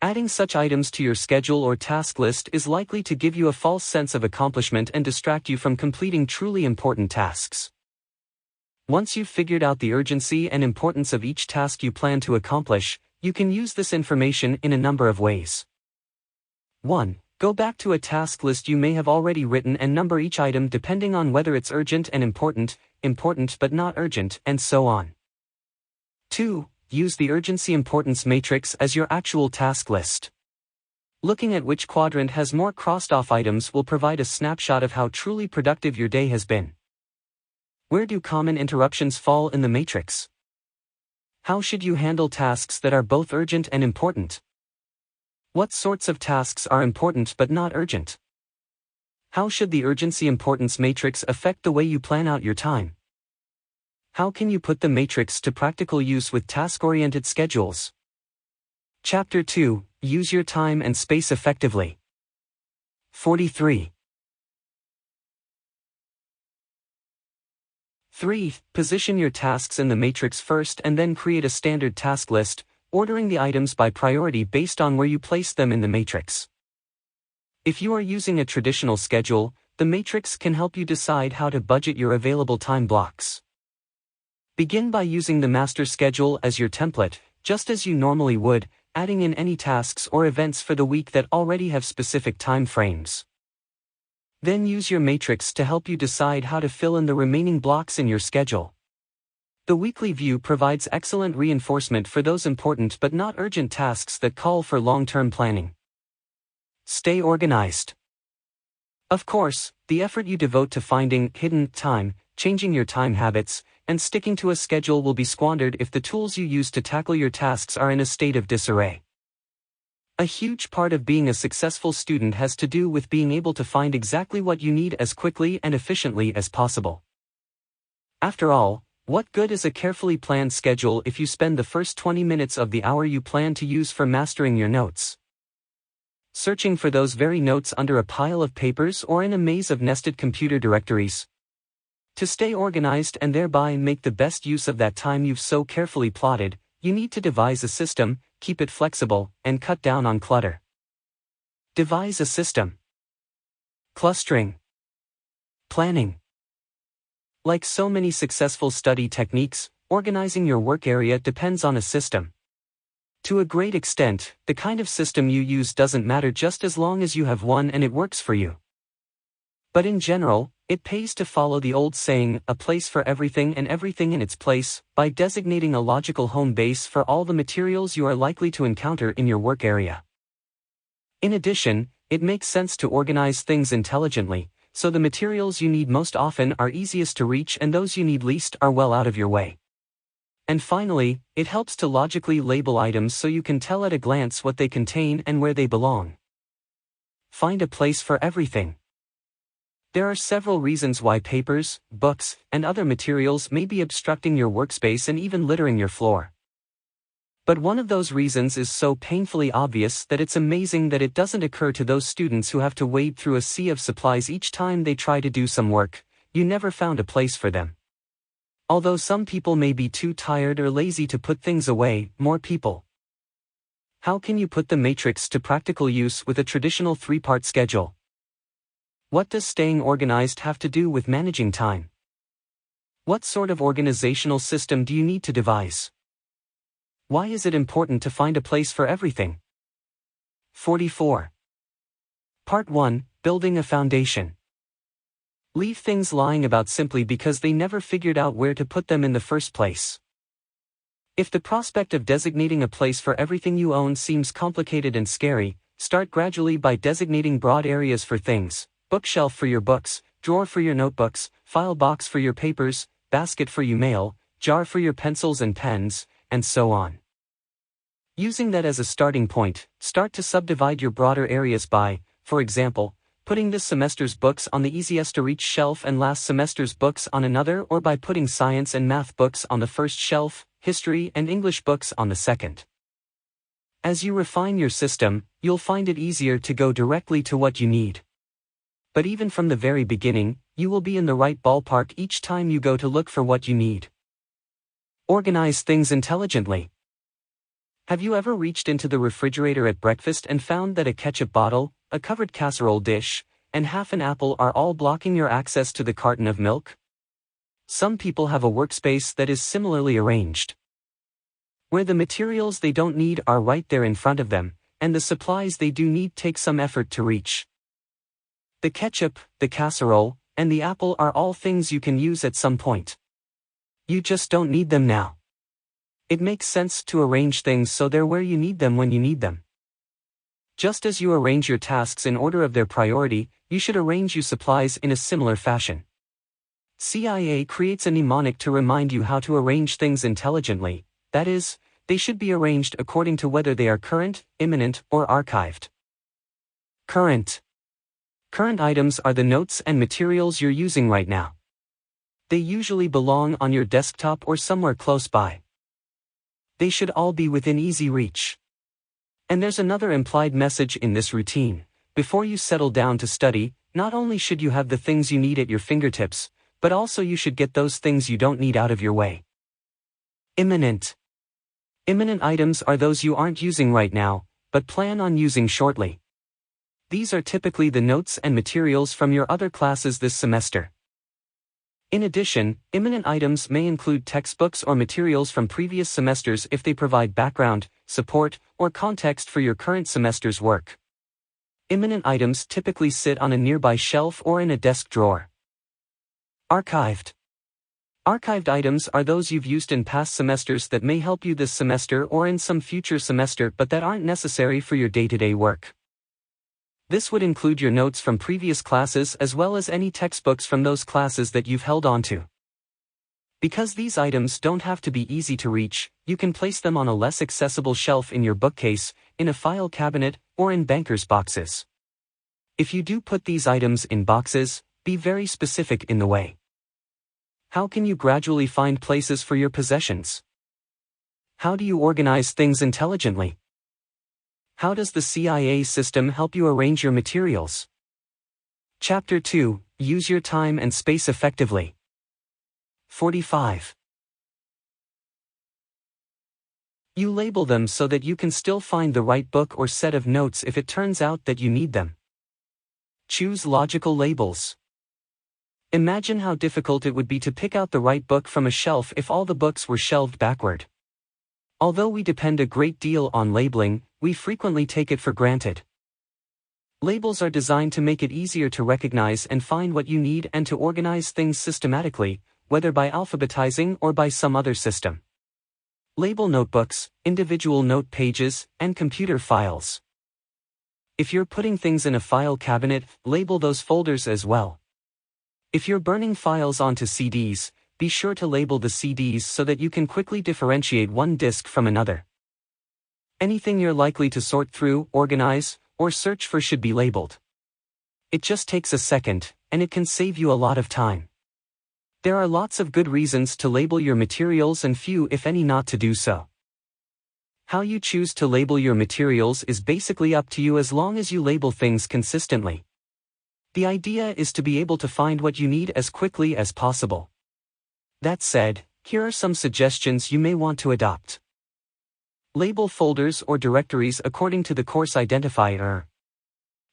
Adding such items to your schedule or task list is likely to give you a false sense of accomplishment and distract you from completing truly important tasks. Once you've figured out the urgency and importance of each task you plan to accomplish, you can use this information in a number of ways. 1. Go back to a task list you may have already written and number each item depending on whether it's urgent and important, important but not urgent, and so on. 2. Use the urgency importance matrix as your actual task list. Looking at which quadrant has more crossed-off items will provide a snapshot of how truly productive your day has been. Where do common interruptions fall in the matrix? How should you handle tasks that are both urgent and important? What sorts of tasks are important but not urgent? How should the urgency importance matrix affect the way you plan out your time? How can you put the matrix to practical use with task-oriented schedules? Chapter 2, Use your time and space effectively. 43. 3. Position your tasks in the matrix first and then create a standard task list, ordering the items by priority based on where you place them in the matrix. If you are using a traditional schedule, the matrix can help you decide how to budget your available time blocks. Begin by using the master schedule as your template, just as you normally would, adding in any tasks or events for the week that already have specific time frames. Then use your matrix to help you decide how to fill in the remaining blocks in your schedule. The weekly view provides excellent reinforcement for those important but not urgent tasks that call for long-term planning. Stay organized. Of course, the effort you devote to finding hidden time, changing your time habits, and sticking to a schedule will be squandered if the tools you use to tackle your tasks are in a state of disarray. A huge part of being a successful student has to do with being able to find exactly what you need as quickly and efficiently as possible. After all, what good is a carefully planned schedule if you spend the first 20 minutes of the hour you plan to use for mastering your notes searching for those very notes under a pile of papers or in a maze of nested computer directories? To stay organized and thereby make the best use of that time you've so carefully plotted, you need to devise a system, keep it flexible, and cut down on clutter. Devise a system. Clustering. Planning. Like so many successful study techniques, organizing your work area depends on a system. To a great extent, the kind of system you use doesn't matter just as long as you have one and it works for you. But in general, it pays to follow the old saying, a place for everything and everything in its place, by designating a logical home base for all the materials you are likely to encounter in your work area. In addition, it makes sense to organize things intelligently, so the materials you need most often are easiest to reach and those you need least are well out of your way. And finally, it helps to logically label items so you can tell at a glance what they contain and where they belong. Find a place for everything. There are several reasons why papers, books, and other materials may be obstructing your workspace and even littering your floor. But one of those reasons is so painfully obvious that it's amazing that it doesn't occur to those students who have to wade through a sea of supplies each time they try to do some work. You never found a place for them. Although some people may be too tired or lazy to put things away, more people. How can you put the matrix to practical use with a traditional three-part schedule? What does staying organized have to do with managing time? What sort of organizational system do you need to devise? Why is it important to find a place for everything? 44. Part 1, Building a Foundation. Leave things lying about simply because they never figured out where to put them in the first place. If the prospect of designating a place for everything you own seems complicated and scary, start gradually by designating broad areas for things: bookshelf for your books, drawer for your notebooks, file box for your papers, basket for your mail, jar for your pencils and pens, and so on. Using that as a starting point, start to subdivide your broader areas by, for example, putting this semester's books on the easiest to reach shelf and last semester's books on another, or by putting science and math books on the first shelf, history and English books on the second. As you refine your system, you'll find it easier to go directly to what you need. But even from the very beginning, you will be in the right ballpark each time you go to look for what you need. Organize things intelligently. Have you ever reached into the refrigerator at breakfast and found that a ketchup bottle, a covered casserole dish, and half an apple are all blocking your access to the carton of milk? Some people have a workspace that is similarly arranged, where the materials they don't need are right there in front of them, and the supplies they do need take some effort to reach. The ketchup, the casserole, and the apple are all things you can use at some point. You just don't need them now. It makes sense to arrange things so they're where you need them when you need them. Just as you arrange your tasks in order of their priority, you should arrange your supplies in a similar fashion. CIA creates a mnemonic to remind you how to arrange things intelligently. That is, they should be arranged according to whether they are current, imminent, or archived. Current. Current items are the notes and materials you're using right now. They usually belong on your desktop or somewhere close by. They should all be within easy reach. And there's another implied message in this routine. Before you settle down to study, not only should you have the things you need at your fingertips, but also you should get those things you don't need out of your way. Imminent. Imminent items are those you aren't using right now, but plan on using shortly. These are typically the notes and materials from your other classes this semester. In addition, imminent items may include textbooks or materials from previous semesters if they provide background, support, or context for your current semester's work. Imminent items typically sit on a nearby shelf or in a desk drawer. Archived. Archived items are those you've used in past semesters that may help you this semester or in some future semester but that aren't necessary for your day-to-day work. This would include your notes from previous classes as well as any textbooks from those classes that you've held on to. Because these items don't have to be easy to reach, you can place them on a less accessible shelf in your bookcase, in a file cabinet, or in banker's boxes. If you do put these items in boxes, be very specific in the way. How can you gradually find places for your possessions? How do you organize things intelligently? How does the CIA system help you arrange your materials? Chapter 2, Use your time and space effectively. 45. You label them so that you can still find the right book or set of notes if it turns out that you need them. Choose logical labels. Imagine how difficult it would be to pick out the right book from a shelf if all the books were shelved backward. Although we depend a great deal on labeling, we frequently take it for granted. Labels are designed to make it easier to recognize and find what you need and to organize things systematically, whether by alphabetizing or by some other system. Label notebooks, individual note pages, and computer files. If you're putting things in a file cabinet, label those folders as well. If you're burning files onto CDs, be sure to label the CDs so that you can quickly differentiate one disc from another. Anything you're likely to sort through, organize, or search for should be labeled. It just takes a second, and it can save you a lot of time. There are lots of good reasons to label your materials and few if any not to do so. How you choose to label your materials is basically up to you as long as you label things consistently. The idea is to be able to find what you need as quickly as possible. That said, here are some suggestions you may want to adopt. Label folders or directories according to the course identifier.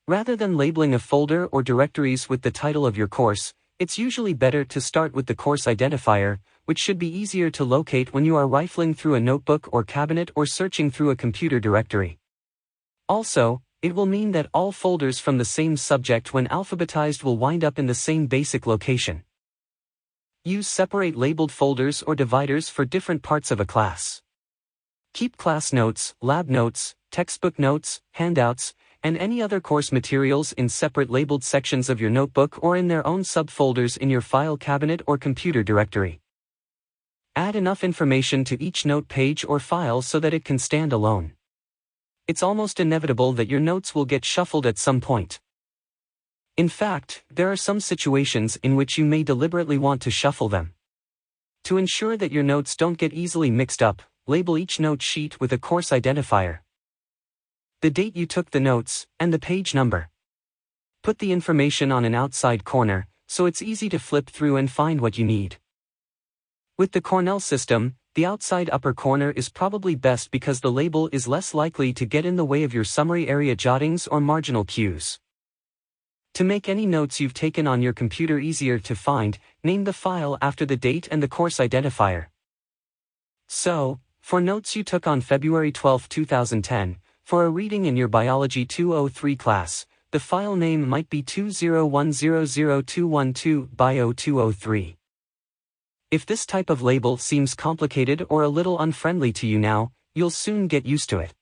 Rather than labeling a folder or directories with the title of your course, it's usually better to start with the course identifier, which should be easier to locate when you are rifling through a notebook or cabinet or searching through a computer directory. Also, it will mean that all folders from the same subject when alphabetized will wind up in the same basic location. Use separate labeled folders or dividers for different parts of a class. Keep class notes, lab notes, textbook notes, handouts, and any other course materials in separate labeled sections of your notebook or in their own subfolders in your file cabinet or computer directory. Add enough information to each note page or file so that it can stand alone. It's almost inevitable that your notes will get shuffled at some point. In fact, there are some situations in which you may deliberately want to shuffle them. To ensure that your notes don't get easily mixed up, label each note sheet with a course identifier, the date you took the notes, and the page number. Put the information on an outside corner, so it's easy to flip through and find what you need. With the Cornell system, the outside upper corner is probably best because the label is less likely to get in the way of your summary area jottings or marginal cues. To make any notes you've taken on your computer easier to find, name the file after the date and the course identifier. So, for notes you took on February 12, 2010, for a reading in your Biology 203 class, the file name might be 201000212 Bio 203. If this type of label seems complicated or a little unfriendly to you now, you'll soon get used to it.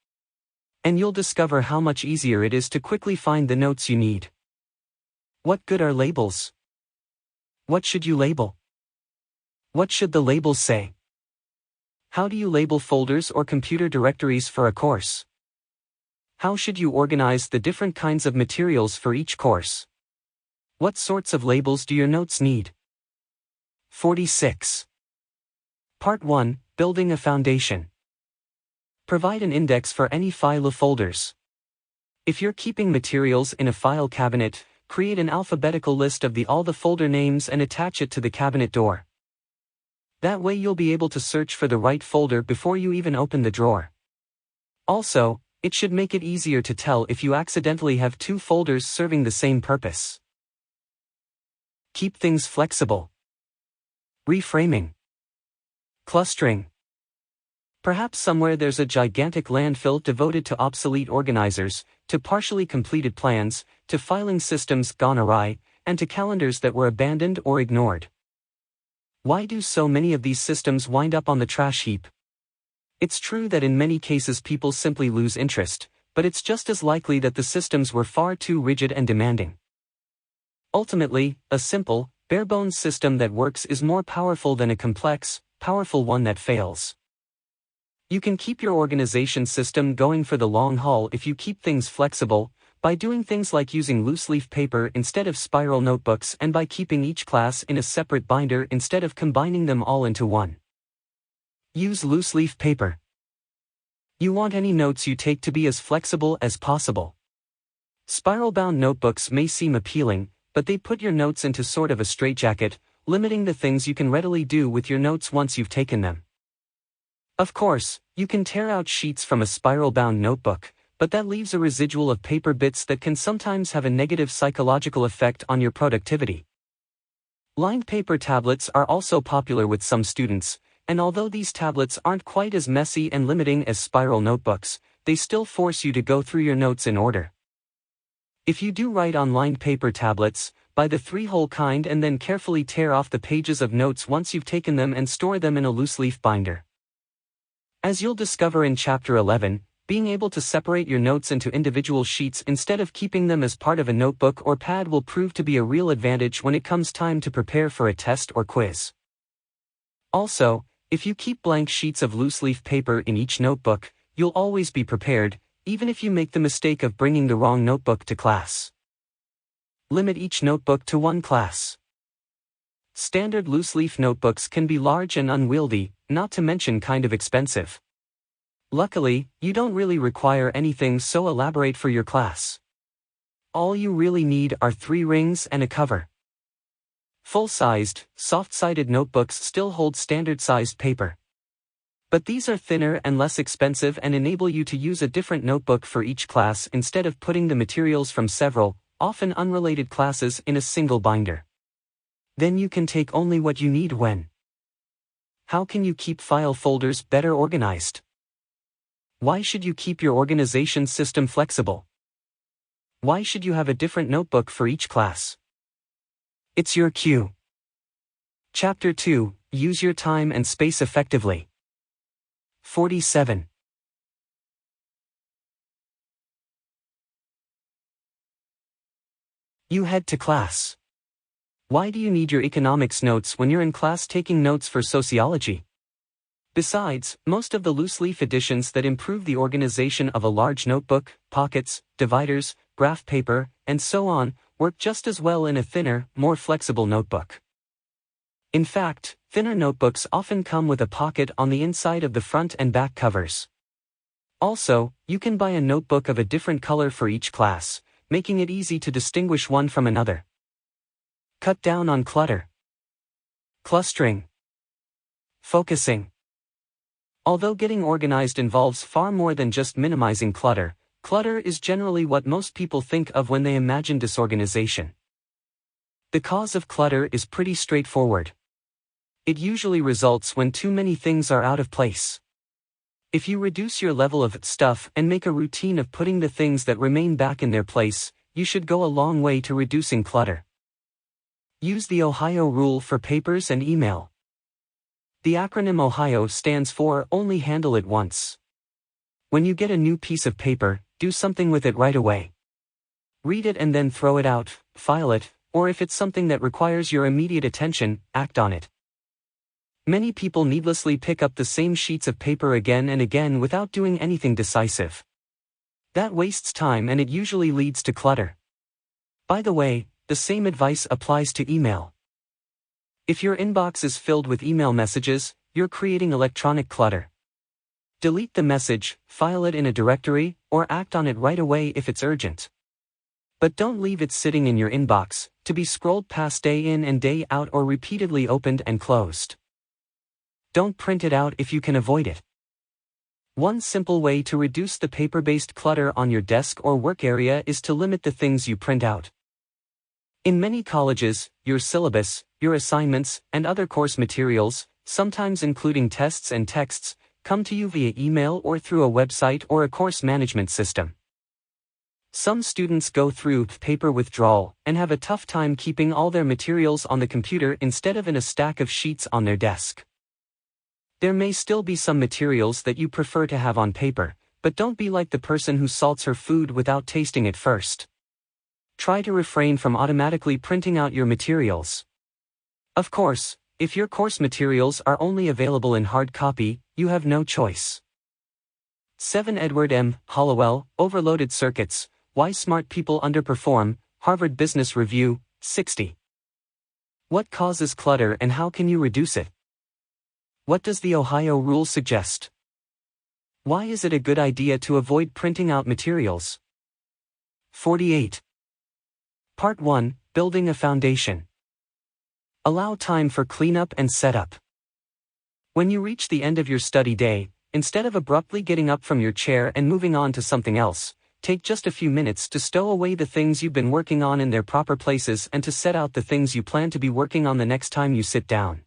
And you'll discover how much easier it is to quickly find the notes you need. What good are labels? What should you label? What should the labels say? How do you label folders or computer directories for a course? How should you organize the different kinds of materials for each course? What sorts of labels do your notes need? 46. Part 1, Building a Foundation. Provide an index for any file of folders. If you're keeping materials in a file cabinet, create an alphabetical list of all the folder names and attach it to the cabinet door. That way you'll be able to search for the right folder before you even open the drawer. Also, it should make it easier to tell if you accidentally have two folders serving the same purpose. Keep things flexible. Reframing. Clustering. Perhaps somewhere there's a gigantic landfill devoted to obsolete organizers, to partially completed plans, to filing systems gone awry, and to calendars that were abandoned or ignored. Why do so many of these systems wind up on the trash heap? It's true that in many cases people simply lose interest, but it's just as likely that the systems were far too rigid and demanding. Ultimately, a simple, bare-bones system that works is more powerful than a complex, powerful one that fails. You can keep your organization system going for the long haul if you keep things flexible, by doing things like using loose-leaf paper instead of spiral notebooks and by keeping each class in a separate binder instead of combining them all into one. Use loose-leaf paper. You want any notes you take to be as flexible as possible. Spiral-bound notebooks may seem appealing, but they put your notes into sort of a straitjacket, limiting the things you can readily do with your notes once you've taken them. Of course, you can tear out sheets from a spiral-bound notebook, but that leaves a residual of paper bits that can sometimes have a negative psychological effect on your productivity. Lined paper tablets are also popular with some students, and although these tablets aren't quite as messy and limiting as spiral notebooks, they still force you to go through your notes in order. If you do write on lined paper tablets, buy the 3-hole kind and then carefully tear off the pages of notes once you've taken them and store them in a loose-leaf binder. As you'll discover in Chapter 11, being able to separate your notes into individual sheets instead of keeping them as part of a notebook or pad will prove to be a real advantage when it comes time to prepare for a test or quiz. Also, if you keep blank sheets of loose-leaf paper in each notebook, you'll always be prepared, even if you make the mistake of bringing the wrong notebook to class. Limit each notebook to one class. Standard loose-leaf notebooks can be large and unwieldy, not to mention kind of expensive. Luckily, you don't really require anything so elaborate for your class. All you really need are 3 rings and a cover. Full-sized, soft-sided notebooks still hold standard-sized paper. But these are thinner and less expensive and enable you to use a different notebook for each class instead of putting the materials from several, often unrelated classes in a single binder. Then you can take only what you need when. How can you keep file folders better organized? Why should you keep your organization system flexible? Why should you have a different notebook for each class? It's your cue. Chapter 2, Use your time and space effectively. 47. You head to class. Why do you need your economics notes when you're in class taking notes for sociology? Besides, most of the loose-leaf editions that improve the organization of a large notebook, pockets, dividers, graph paper, and so on, work just as well in a thinner, more flexible notebook. In fact, thinner notebooks often come with a pocket on the inside of the front and back covers. Also, you can buy a notebook of a different color for each class, making it easy to distinguish one from another. Cut down on clutter. Clustering. Focusing. Although getting organized involves far more than just minimizing clutter, clutter is generally what most people think of when they imagine disorganization. The cause of clutter is pretty straightforward. It usually results when too many things are out of place. If you reduce your level of stuff and make a routine of putting the things that remain back in their place, you should go a long way to reducing clutter. Use the Ohio rule for papers and email. The acronym OHIO stands for Only Handle It Once. When you get a new piece of paper, do something with it right away. Read it and then throw it out, file it, or if it's something that requires your immediate attention, act on it. Many people needlessly pick up the same sheets of paper again and again without doing anything decisive. That wastes time and it usually leads to clutter. By the way, the same advice applies to email. If your inbox is filled with email messages, you're creating electronic clutter. Delete the message, file it in a directory, or act on it right away if it's urgent. But don't leave it sitting in your inbox, to be scrolled past day in and day out or repeatedly opened and closed. Don't print it out if you can avoid it. One simple way to reduce the paper-based clutter on your desk or work area is to limit the things you print out. In many colleges, your syllabus, your assignments, and other course materials, sometimes including tests and texts, come to you via email or through a website or a course management system. Some students go through paper withdrawal and have a tough time keeping all their materials on the computer instead of in a stack of sheets on their desk. There may still be some materials that you prefer to have on paper, but don't be like the person who salts her food without tasting it first. Try to refrain from automatically printing out your materials. Of course, if your course materials are only available in hard copy, you have no choice. 7. Edward M. Hollowell, Overloaded Circuits, Why Smart People Underperform, Harvard Business Review, 60. What causes clutter and how can you reduce it? What does the Ohio rule suggest? Why is it a good idea to avoid printing out materials? 48. Part 1, Building a Foundation. Allow time for cleanup and setup. When you reach the end of your study day, instead of abruptly getting up from your chair and moving on to something else, take just a few minutes to stow away the things you've been working on in their proper places and to set out the things you plan to be working on the next time you sit down.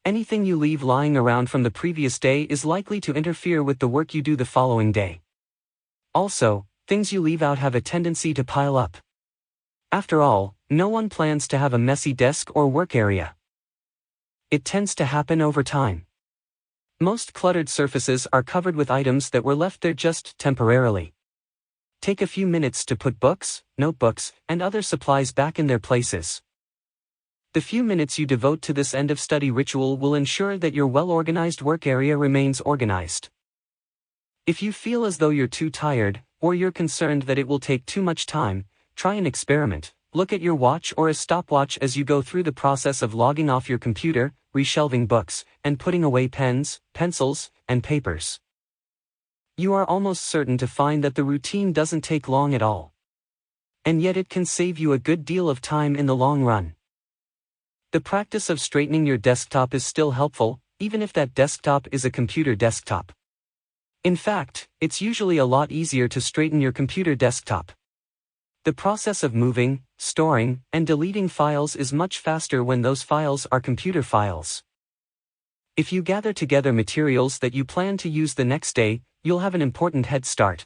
Anything you leave lying around from the previous day is likely to interfere with the work you do the following day. Also, things you leave out have a tendency to pile up. After all, no one plans to have a messy desk or work area. It tends to happen over time. Most cluttered surfaces are covered with items that were left there just temporarily. Take a few minutes to put books, notebooks, and other supplies back in their places. The few minutes you devote to this end-of-study ritual will ensure that your well-organized work area remains organized. If you feel as though you're too tired, or you're concerned that it will take too much time, try an experiment. Look at your watch or a stopwatch as you go through the process of logging off your computer, reshelving books, and putting away pens, pencils, and papers. You are almost certain to find that the routine doesn't take long at all. And yet it can save you a good deal of time in the long run. The practice of straightening your desktop is still helpful, even if that desktop is a computer desktop. In fact, it's usually a lot easier to straighten your computer desktop. The process of moving, storing, and deleting files is much faster when those files are computer files. If you gather together materials that you plan to use the next day, you'll have an important head start.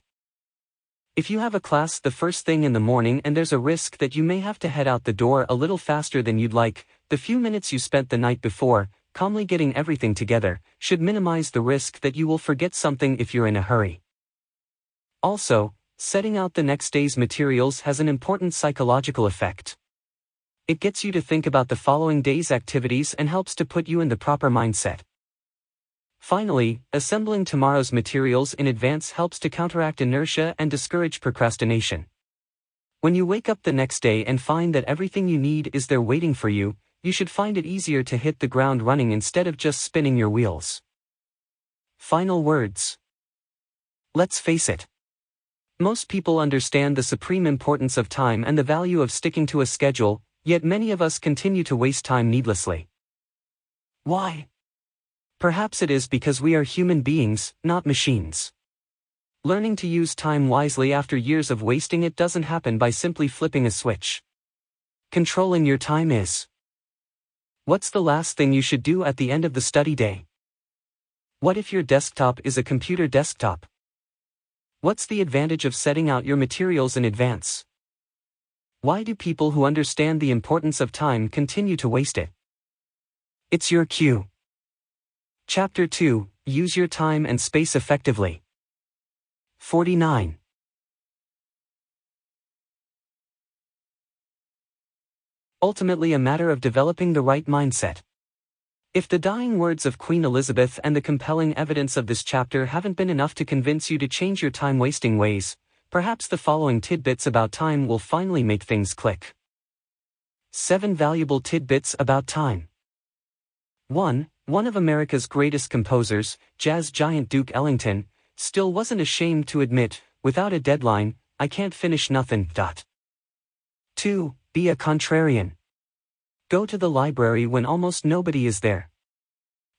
If you have a class the first thing in the morning and there's a risk that you may have to head out the door a little faster than you'd like, the few minutes you spent the night before, calmly getting everything together, should minimize the risk that you will forget something if you're in a hurry. Also, setting out the next day's materials has an important psychological effect. It gets you to think about the following day's activities and helps to put you in the proper mindset. Finally, assembling tomorrow's materials in advance helps to counteract inertia and discourage procrastination. When you wake up the next day and find that everything you need is there waiting for you, you should find it easier to hit the ground running instead of just spinning your wheels. Final words. Let's face it. Most people understand the supreme importance of time and the value of sticking to a schedule, yet many of us continue to waste time needlessly. Why? Perhaps it is because we are human beings, not machines. Learning to use time wisely after years of wasting it doesn't happen by simply flipping a switch. Controlling your time is. What's the last thing you should do at the end of the study day? What if your desktop is a computer desktop? What's the advantage of setting out your materials in advance? Why do people who understand the importance of time continue to waste it? It's your cue. Chapter 2, Use Your Time and Space Effectively. 49. Ultimately a matter of developing the right mindset. If the dying words of Queen Elizabeth and the compelling evidence of this chapter haven't been enough to convince you to change your time-wasting ways, perhaps the following tidbits about time will finally make things click. 7 valuable tidbits about time. 1. One of America's greatest composers, jazz giant Duke Ellington, still wasn't ashamed to admit, without a deadline, I can't finish nothing. 2. Be a contrarian. Go to the library when almost nobody is there.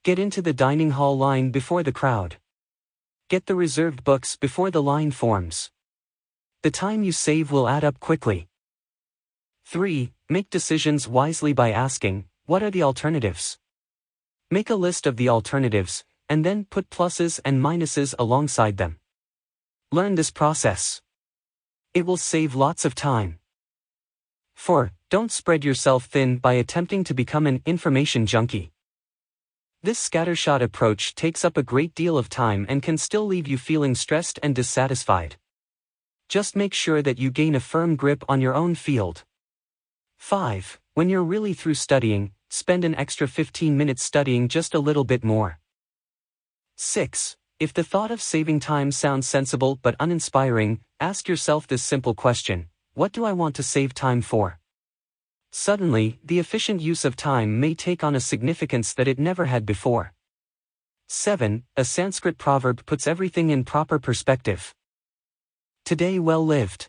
Get into the dining hall line before the crowd. Get the reserved books before the line forms. The time you save will add up quickly. 3. Make decisions wisely by asking, what are the alternatives? Make a list of the alternatives, and then put pluses and minuses alongside them. Learn this process. It will save lots of time. 4. Don't spread yourself thin by attempting to become an information junkie. This scattershot approach takes up a great deal of time and can still leave you feeling stressed and dissatisfied. Just make sure that you gain a firm grip on your own field. 5. When you're really through studying, spend an extra 15 minutes studying just a little bit more. 6. If the thought of saving time sounds sensible but uninspiring, ask yourself this simple question: what do I want to save time for? Suddenly, the efficient use of time may take on a significance that it never had before. 7. A Sanskrit proverb puts everything in proper perspective. Today well lived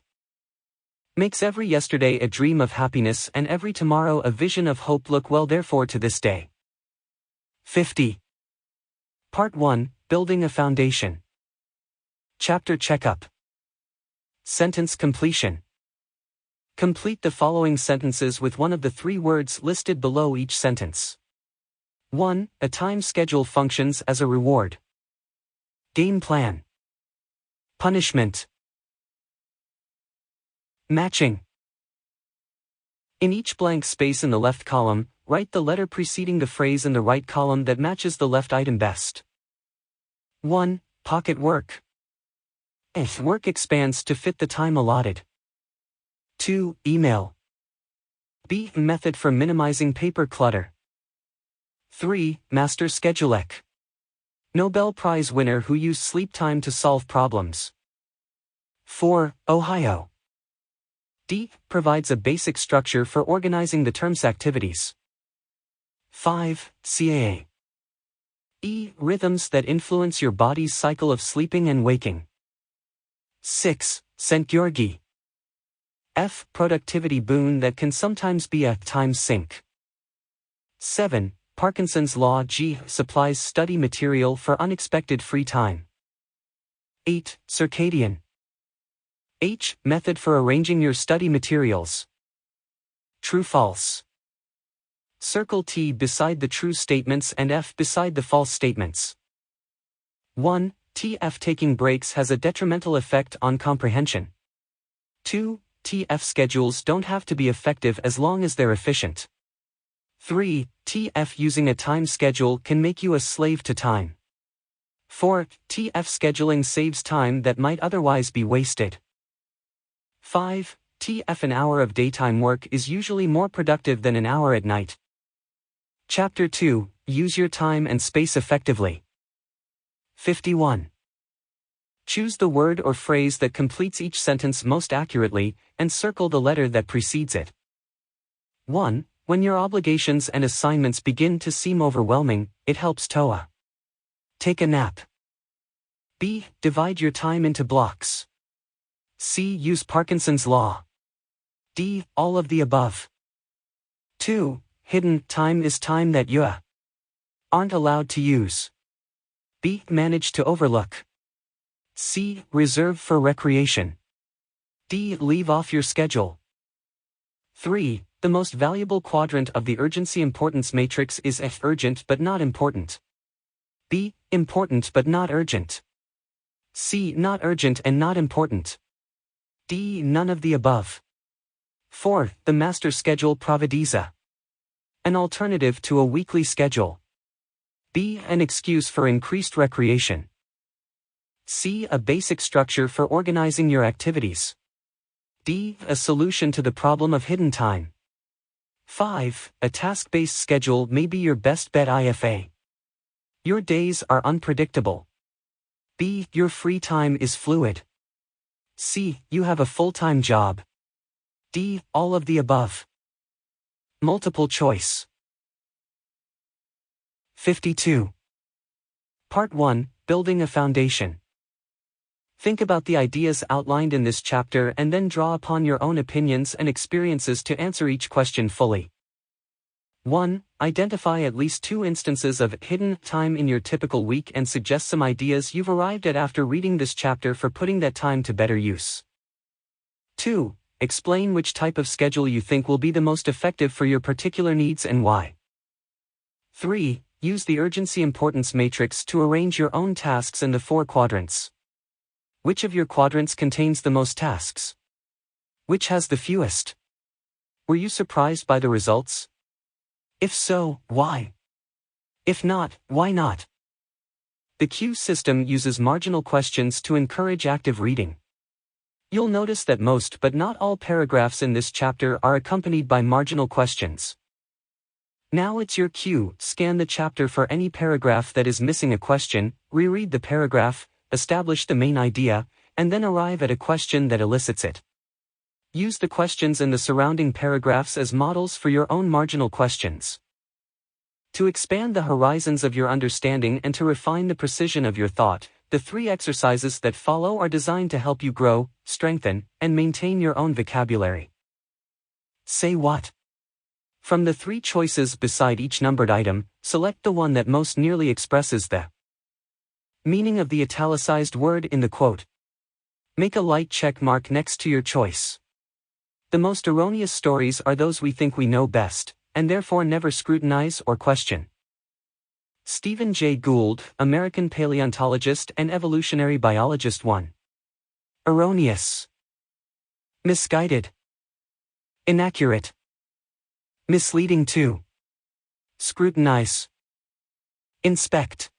makes every yesterday a dream of happiness and every tomorrow a vision of hope. Look well therefore to this day. 50. Part 1, Building a Foundation. Chapter Checkup. Sentence completion. Complete the following sentences with one of the 3 words listed below each sentence. 1. A time schedule functions as a reward. Game plan. Punishment. Matching. In each blank space in the left column, write the letter preceding the phrase in the right column that matches the left item best. 1. Pocket work. If work expands to fit the time allotted. 2. Email. B. Method for minimizing paper clutter. 3. Master schedulek. Nobel Prize winner who used sleep time to solve problems. 4. Ohio. D. Provides a basic structure for organizing the term's activities. 5. CAA. E. Rhythms that influence your body's cycle of sleeping and waking. 6. St. Georgi. F. Productivity boon that can sometimes be a time sink. 7. Parkinson's law. G. Supplies study material for unexpected free time. 8. Circadian. H. Method for arranging your study materials. True-false. Circle T beside the true statements and F beside the false statements. 1. TF. Taking breaks has a detrimental effect on comprehension. 2. TF. Schedules don't have to be effective as long as they're efficient. 3. TF. Using a time schedule can make you a slave to time. 4. TF. Scheduling saves time that might otherwise be wasted. 5. TF. An hour of daytime work is usually more productive than an hour at night. Chapter 2. Use your time and space effectively. 51. Choose the word or phrase that completes each sentence most accurately, and circle the letter that precedes it. 1. When your obligations and assignments begin to seem overwhelming, it helps TOA. Take a nap. B. Divide your time into blocks. C. Use Parkinson's law. D. All of the above. 2. Hidden time is time that you aren't allowed to use. B. Manage to overlook. C. Reserve for recreation. D. Leave off your schedule. 3. The most valuable quadrant of the urgency importance matrix is F. Urgent but not important. B. Important but not urgent. C. Not urgent and not important. D. None of the above. 4. The master schedule provides an alternative to a weekly schedule. B. An excuse for increased recreation. C. A basic structure for organizing your activities. D. A solution to the problem of hidden time. 5. A task-based schedule may be your best bet. IFA. Your days are unpredictable. B. Your free time is fluid. C. You have a full-time job. D. All of the above. Multiple choice. 52. Part 1. Building a foundation. Think about the ideas outlined in this chapter and then draw upon your own opinions and experiences to answer each question fully. 1. Identify at least 2 instances of hidden time in your typical week and suggest some ideas you've arrived at after reading this chapter for putting that time to better use. 2. Explain which type of schedule you think will be the most effective for your particular needs and why. 3. Use the urgency importance matrix to arrange your own tasks in the 4 quadrants. Which of your quadrants contains the most tasks? Which has the fewest? Were you surprised by the results? If so, why? If not, why not? The Q system uses marginal questions to encourage active reading. You'll notice that most but not all paragraphs in this chapter are accompanied by marginal questions. Now it's your cue. Scan the chapter for any paragraph that is missing a question, reread the paragraph, establish the main idea, and then arrive at a question that elicits it. Use the questions in the surrounding paragraphs as models for your own marginal questions. To expand the horizons of your understanding and to refine the precision of your thought, the 3 exercises that follow are designed to help you grow, strengthen, and maintain your own vocabulary. Say what? From the 3 choices beside each numbered item, select the one that most nearly expresses the meaning of the italicized word in the quote. Make a light check mark next to your choice. The most erroneous stories are those we think we know best, and therefore never scrutinize or question. Stephen Jay Gould, American paleontologist and evolutionary biologist. 1. Erroneous. Misguided. Inaccurate. Misleading. 2. Scrutinize. Inspect.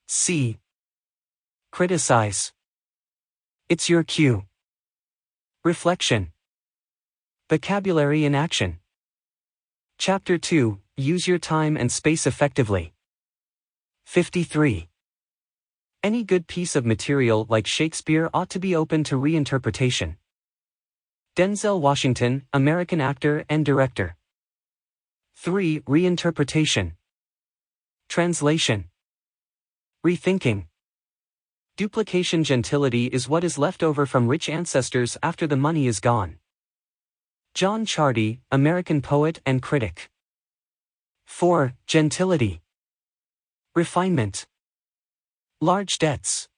C. Criticize. It's your cue. Reflection. Vocabulary in action. Chapter 2. Use your time and space effectively. 53. Any good piece of material like Shakespeare ought to be open to reinterpretation. Denzel Washington, American actor and director. 3. Reinterpretation. Translation. Rethinking. Duplication gentility is what is left over from rich ancestors after the money is gone. John Chardy, American poet and critic. 4. Gentility. Refinement. Large debts.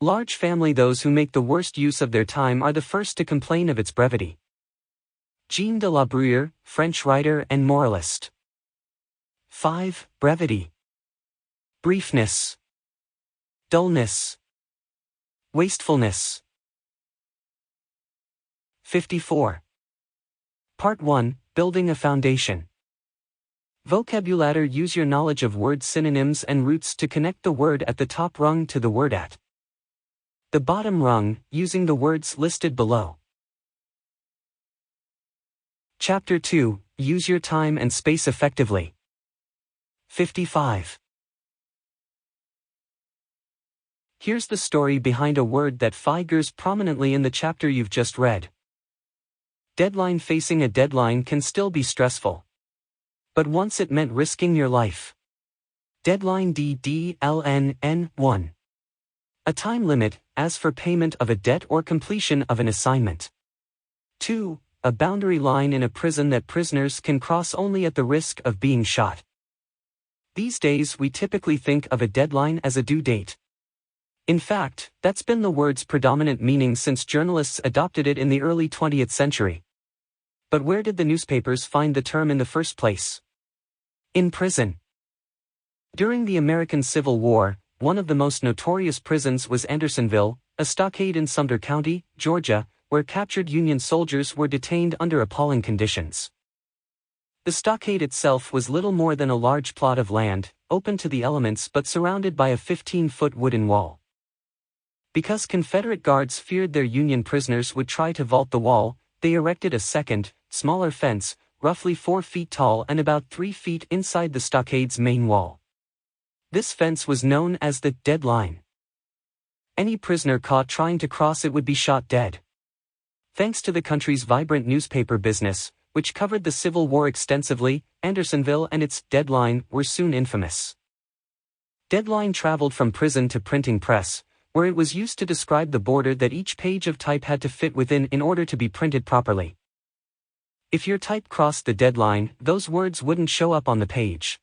Large family. Those who make the worst use of their time are the first to complain of its brevity. Jean de la Bruyere, French writer and moralist. 5. Brevity. Briefness. Dullness. Wastefulness. 54. Part 1, Building a Foundation. Vocabulary. Use your knowledge of word synonyms and roots to connect the word at the top rung to the word at the bottom rung, using the words listed below. Chapter 2, Use your time and space effectively. 55. Here's the story behind a word that figures prominently in the chapter you've just read. Deadline. Facing a deadline can still be stressful. But once it meant risking your life. Deadline. DDLNN1. A time limit, as for payment of a debt or completion of an assignment. 2. A boundary line in a prison that prisoners can cross only at the risk of being shot. These days we typically think of a deadline as a due date. In fact, that's been the word's predominant meaning since journalists adopted it in the early 20th century. But where did the newspapers find the term in the first place? In prison. During the American Civil War, one of the most notorious prisons was Andersonville, a stockade in Sumter County, Georgia, where captured Union soldiers were detained under appalling conditions. The stockade itself was little more than a large plot of land, open to the elements but surrounded by a 15-foot wooden wall. Because Confederate guards feared their Union prisoners would try to vault the wall, they erected a second, smaller fence, roughly 4 feet tall and about 3 feet inside the stockade's main wall. This fence was known as the dead line. Any prisoner caught trying to cross it would be shot dead. Thanks to the country's vibrant newspaper business, which covered the Civil War extensively, Andersonville and its deadline were soon infamous. Deadline traveled from prison to printing press, where it was used to describe the border that each page of type had to fit within in order to be printed properly. If your type crossed the deadline, those words wouldn't show up on the page.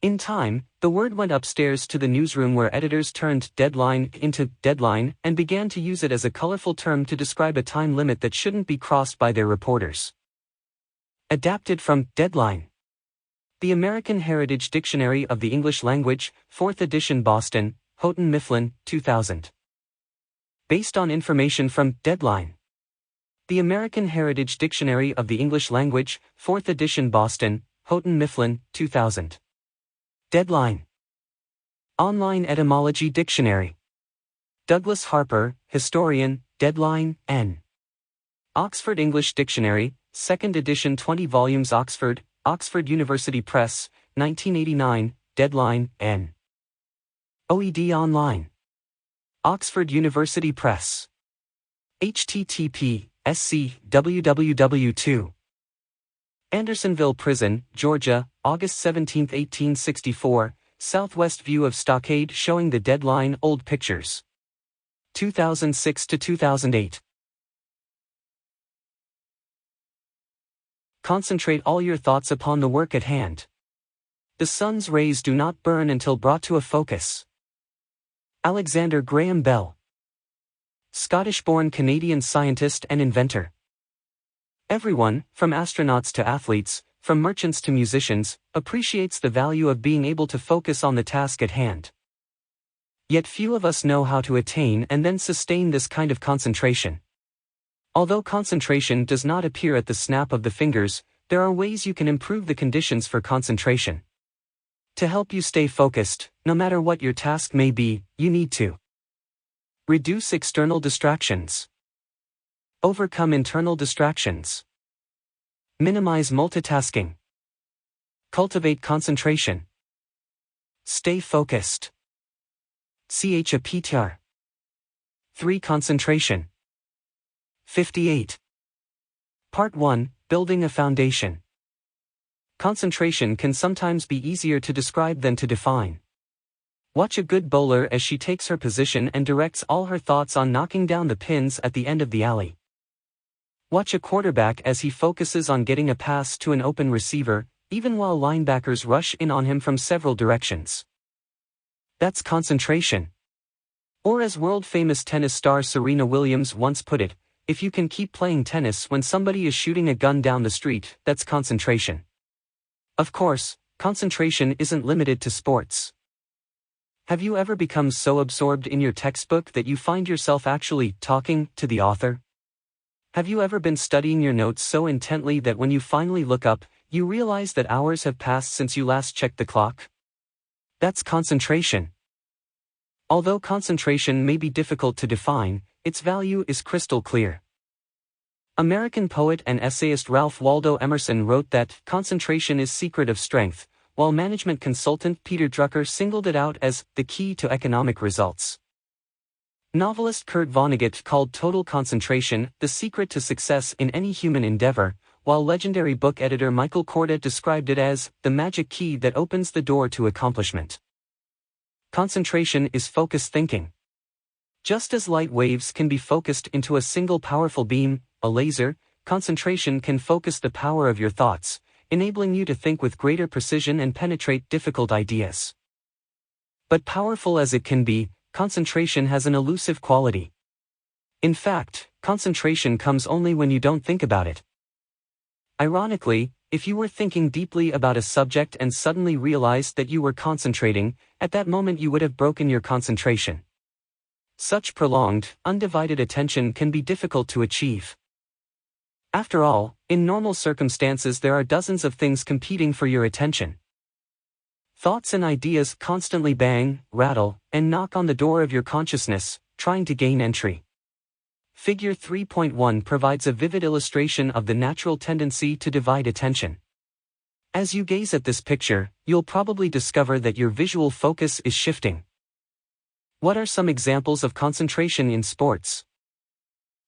In time, the word went upstairs to the newsroom where editors turned deadline into deadline and began to use it as a colorful term to describe a time limit that shouldn't be crossed by their reporters. Adapted from Deadline. The American Heritage Dictionary of the English Language, 4th edition, Boston, Houghton Mifflin, 2000. Based on information from Deadline. The American Heritage Dictionary of the English Language, 4th edition, Boston, Houghton Mifflin, 2000. Deadline. Online Etymology Dictionary. Douglas Harper, Historian, Deadline, N. Oxford English Dictionary, 2nd edition, 20 volumes, Oxford, Oxford University Press, 1989, Deadline, N. OED Online. Oxford University Press. http://sc www.2. Andersonville Prison, Georgia, August 17, 1864, southwest view of stockade showing the deadline. Old pictures. 2006 to 2008. Concentrate all your thoughts upon the work at hand. The sun's rays do not burn until brought to a focus. Alexander Graham Bell. Scottish-born Canadian scientist and inventor. Everyone, from astronauts to athletes, from merchants to musicians, appreciates the value of being able to focus on the task at hand. Yet few of us know how to attain and then sustain this kind of concentration. Although concentration does not appear at the snap of the fingers, there are ways you can improve the conditions for concentration. To help you stay focused, no matter what your task may be, you need to reduce external distractions. Overcome internal distractions. Minimize multitasking. Cultivate concentration. Stay focused. CHAPTR. 3. Concentration. 58. Part 1, Building a Foundation. Concentration can sometimes be easier to describe than to define. Watch a good bowler as she takes her position and directs all her thoughts on knocking down the pins at the end of the alley. Watch a quarterback as he focuses on getting a pass to an open receiver, even while linebackers rush in on him from several directions. That's concentration. Or as world-famous tennis star Serena Williams once put it, if you can keep playing tennis when somebody is shooting a gun down the street, that's concentration. Of course, concentration isn't limited to sports. Have you ever become so absorbed in your textbook that you find yourself actually talking to the author? Have you ever been studying your notes so intently that when you finally look up, you realize that hours have passed since you last checked the clock? That's concentration. Although concentration may be difficult to define, its value is crystal clear. American poet and essayist Ralph Waldo Emerson wrote that concentration is secret of strength, while management consultant Peter Drucker singled it out as the key to economic results. Novelist Kurt Vonnegut called total concentration the secret to success in any human endeavor, while legendary book editor Michael Korda described it as the magic key that opens the door to accomplishment. Concentration is focused thinking. Just as light waves can be focused into a single powerful beam, a laser, concentration can focus the power of your thoughts, enabling you to think with greater precision and penetrate difficult ideas. But powerful as it can be, concentration has an elusive quality. In fact, concentration comes only when you don't think about it. Ironically, if you were thinking deeply about a subject and suddenly realized that you were concentrating, at that moment you would have broken your concentration. Such prolonged, undivided attention can be difficult to achieve. After all, in normal circumstances there are dozens of things competing for your attention. Thoughts and ideas constantly bang, rattle, and knock on the door of your consciousness, trying to gain entry. Figure 3.1 provides a vivid illustration of the natural tendency to divide attention. As you gaze at this picture, you'll probably discover that your visual focus is shifting. What are some examples of concentration in sports?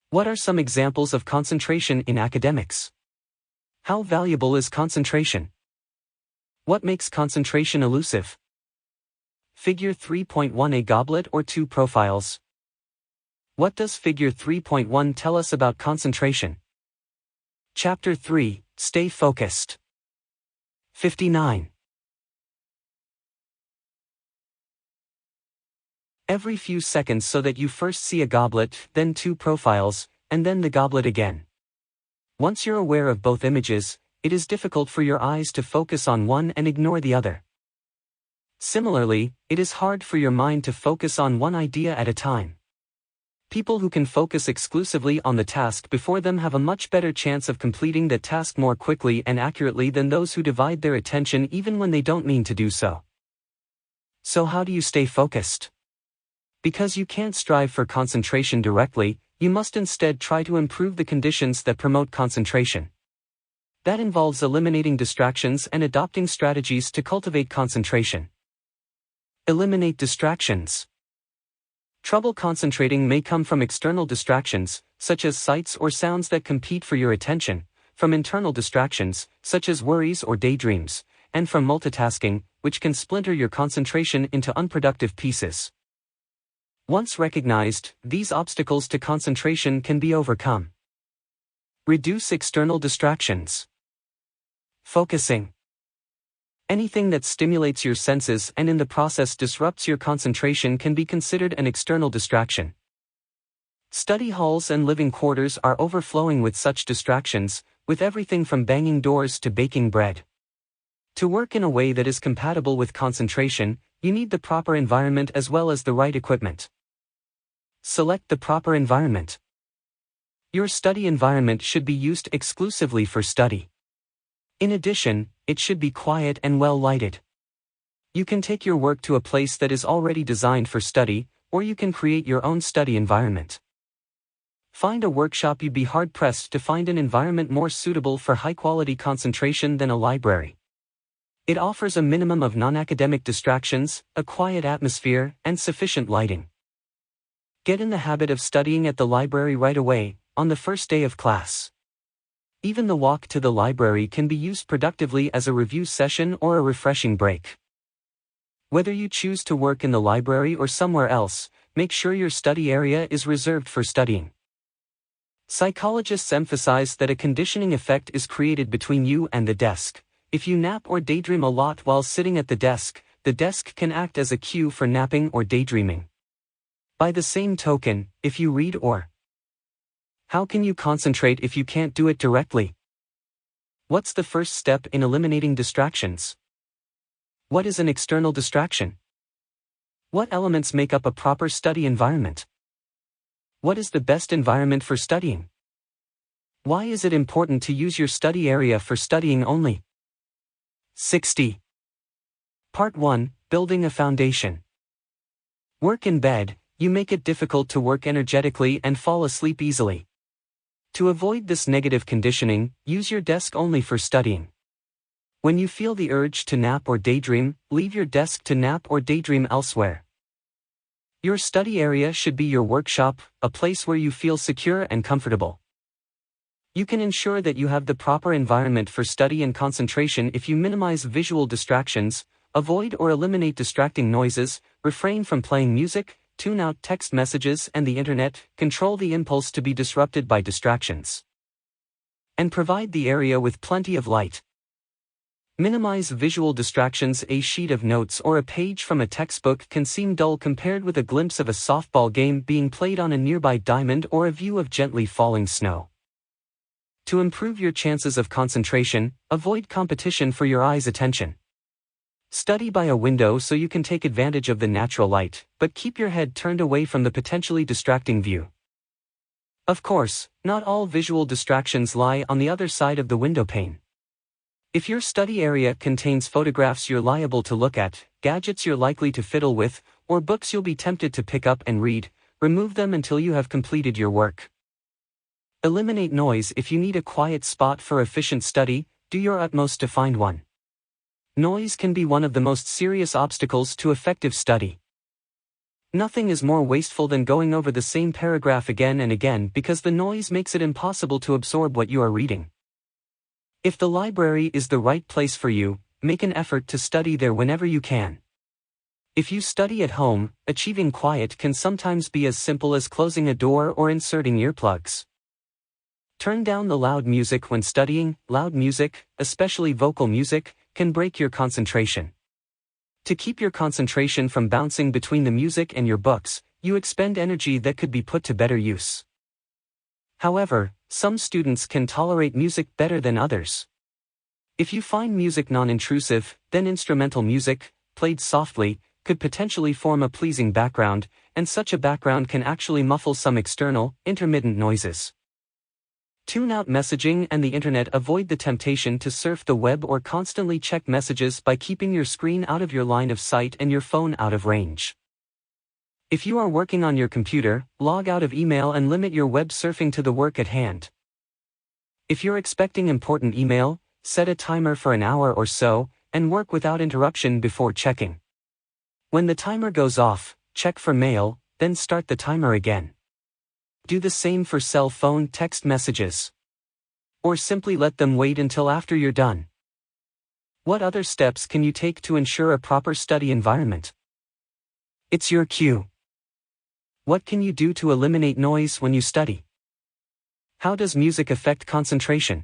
What are some examples of concentration in academics? How valuable is concentration? What makes concentration elusive? Figure 3.1 A goblet or two profiles. What does Figure 3.1 tell us about concentration? Chapter 3, Stay Focused. 59. Every few seconds so that you first see a goblet, then two profiles, and then the goblet again. Once you're aware of both images, it is difficult for your eyes to focus on one and ignore the other. Similarly, it is hard for your mind to focus on one idea at a time. People who can focus exclusively on the task before them have a much better chance of completing the task more quickly and accurately than those who divide their attention even when they don't mean to do so. So how do you stay focused? Because you can't strive for concentration directly, you must instead try to improve the conditions that promote concentration. That involves eliminating distractions and adopting strategies to cultivate concentration. Eliminate distractions. Trouble concentrating may come from external distractions, such as sights or sounds that compete for your attention, from internal distractions, such as worries or daydreams, and from multitasking, which can splinter your concentration into unproductive pieces. Once recognized, these obstacles to concentration can be overcome. Reduce external distractions. Focusing. Anything that stimulates your senses and in the process disrupts your concentration can be considered an external distraction. Study halls and living quarters are overflowing with such distractions, with everything from banging doors to baking bread. To work in a way that is compatible with concentration, you need the proper environment as well as the right equipment. Select the proper environment. Your study environment should be used exclusively for study. In addition, it should be quiet and well lighted. You can take your work to a place that is already designed for study, or you can create your own study environment. Find a workshop. You'd be hard-pressed to find an environment more suitable for high-quality concentration than a library. It offers a minimum of non-academic distractions, a quiet atmosphere, and sufficient lighting. Get in the habit of studying at the library right away, on the first day of class. Even the walk to the library can be used productively as a review session or a refreshing break. Whether you choose to work in the library or somewhere else, make sure your study area is reserved for studying. Psychologists emphasize that a conditioning effect is created between you and the desk. If you nap or daydream a lot while sitting at the desk can act as a cue for napping or daydreaming. By the same token, if you read or how can you concentrate if you can't do it directly? What's the first step in eliminating distractions? What is an external distraction? What elements make up a proper study environment? What is the best environment for studying? Why is it important to use your study area for studying only? 60. Part 1. Building a foundation. Work in bed. You make it difficult to work energetically and fall asleep easily. To avoid this negative conditioning, use your desk only for studying. When you feel the urge to nap or daydream, leave your desk to nap or daydream elsewhere. Your study area should be your workshop, a place where you feel secure and comfortable. You can ensure that you have the proper environment for study and concentration if you minimize visual distractions, avoid or eliminate distracting noises, refrain from playing music, tune out text messages and the internet, control the impulse to be disrupted by distractions, and provide the area with plenty of light. Minimize visual distractions. A sheet of notes or a page from a textbook can seem dull compared with a glimpse of a softball game being played on a nearby diamond or a view of gently falling snow. To improve your chances of concentration, avoid competition for your eyes' attention. Study by a window so you can take advantage of the natural light, but keep your head turned away from the potentially distracting view. Of course, not all visual distractions lie on the other side of the window pane. If your study area contains photographs you're liable to look at, gadgets you're likely to fiddle with, or books you'll be tempted to pick up and read, remove them until you have completed your work. Eliminate noise. If you need a quiet spot for efficient study, do your utmost to find one. Noise can be one of the most serious obstacles to effective study. Nothing is more wasteful than going over the same paragraph again and again because the noise makes it impossible to absorb what you are reading. If the library is the right place for you, make an effort to study there whenever you can. If you study at home, achieving quiet can sometimes be as simple as closing a door or inserting earplugs. Turn down the loud music when studying. Loud music, especially vocal music, can break your concentration. To keep your concentration from bouncing between the music and your books, you expend energy that could be put to better use. However, some students can tolerate music better than others. If you find music non-intrusive, then instrumental music, played softly, could potentially form a pleasing background, and such a background can actually muffle some external, intermittent noises. Tune out messaging and the internet. Avoid the temptation to surf the web or constantly check messages by keeping your screen out of your line of sight and your phone out of range. If you are working on your computer, log out of email and limit your web surfing to the work at hand. If you're expecting important email, set a timer for an hour or so, and work without interruption before checking. When the timer goes off, check for mail, then start the timer again. Do the same for cell phone text messages. Or simply let them wait until after you're done. What other steps can you take to ensure a proper study environment? It's your cue. What can you do to eliminate noise when you study? How does music affect concentration?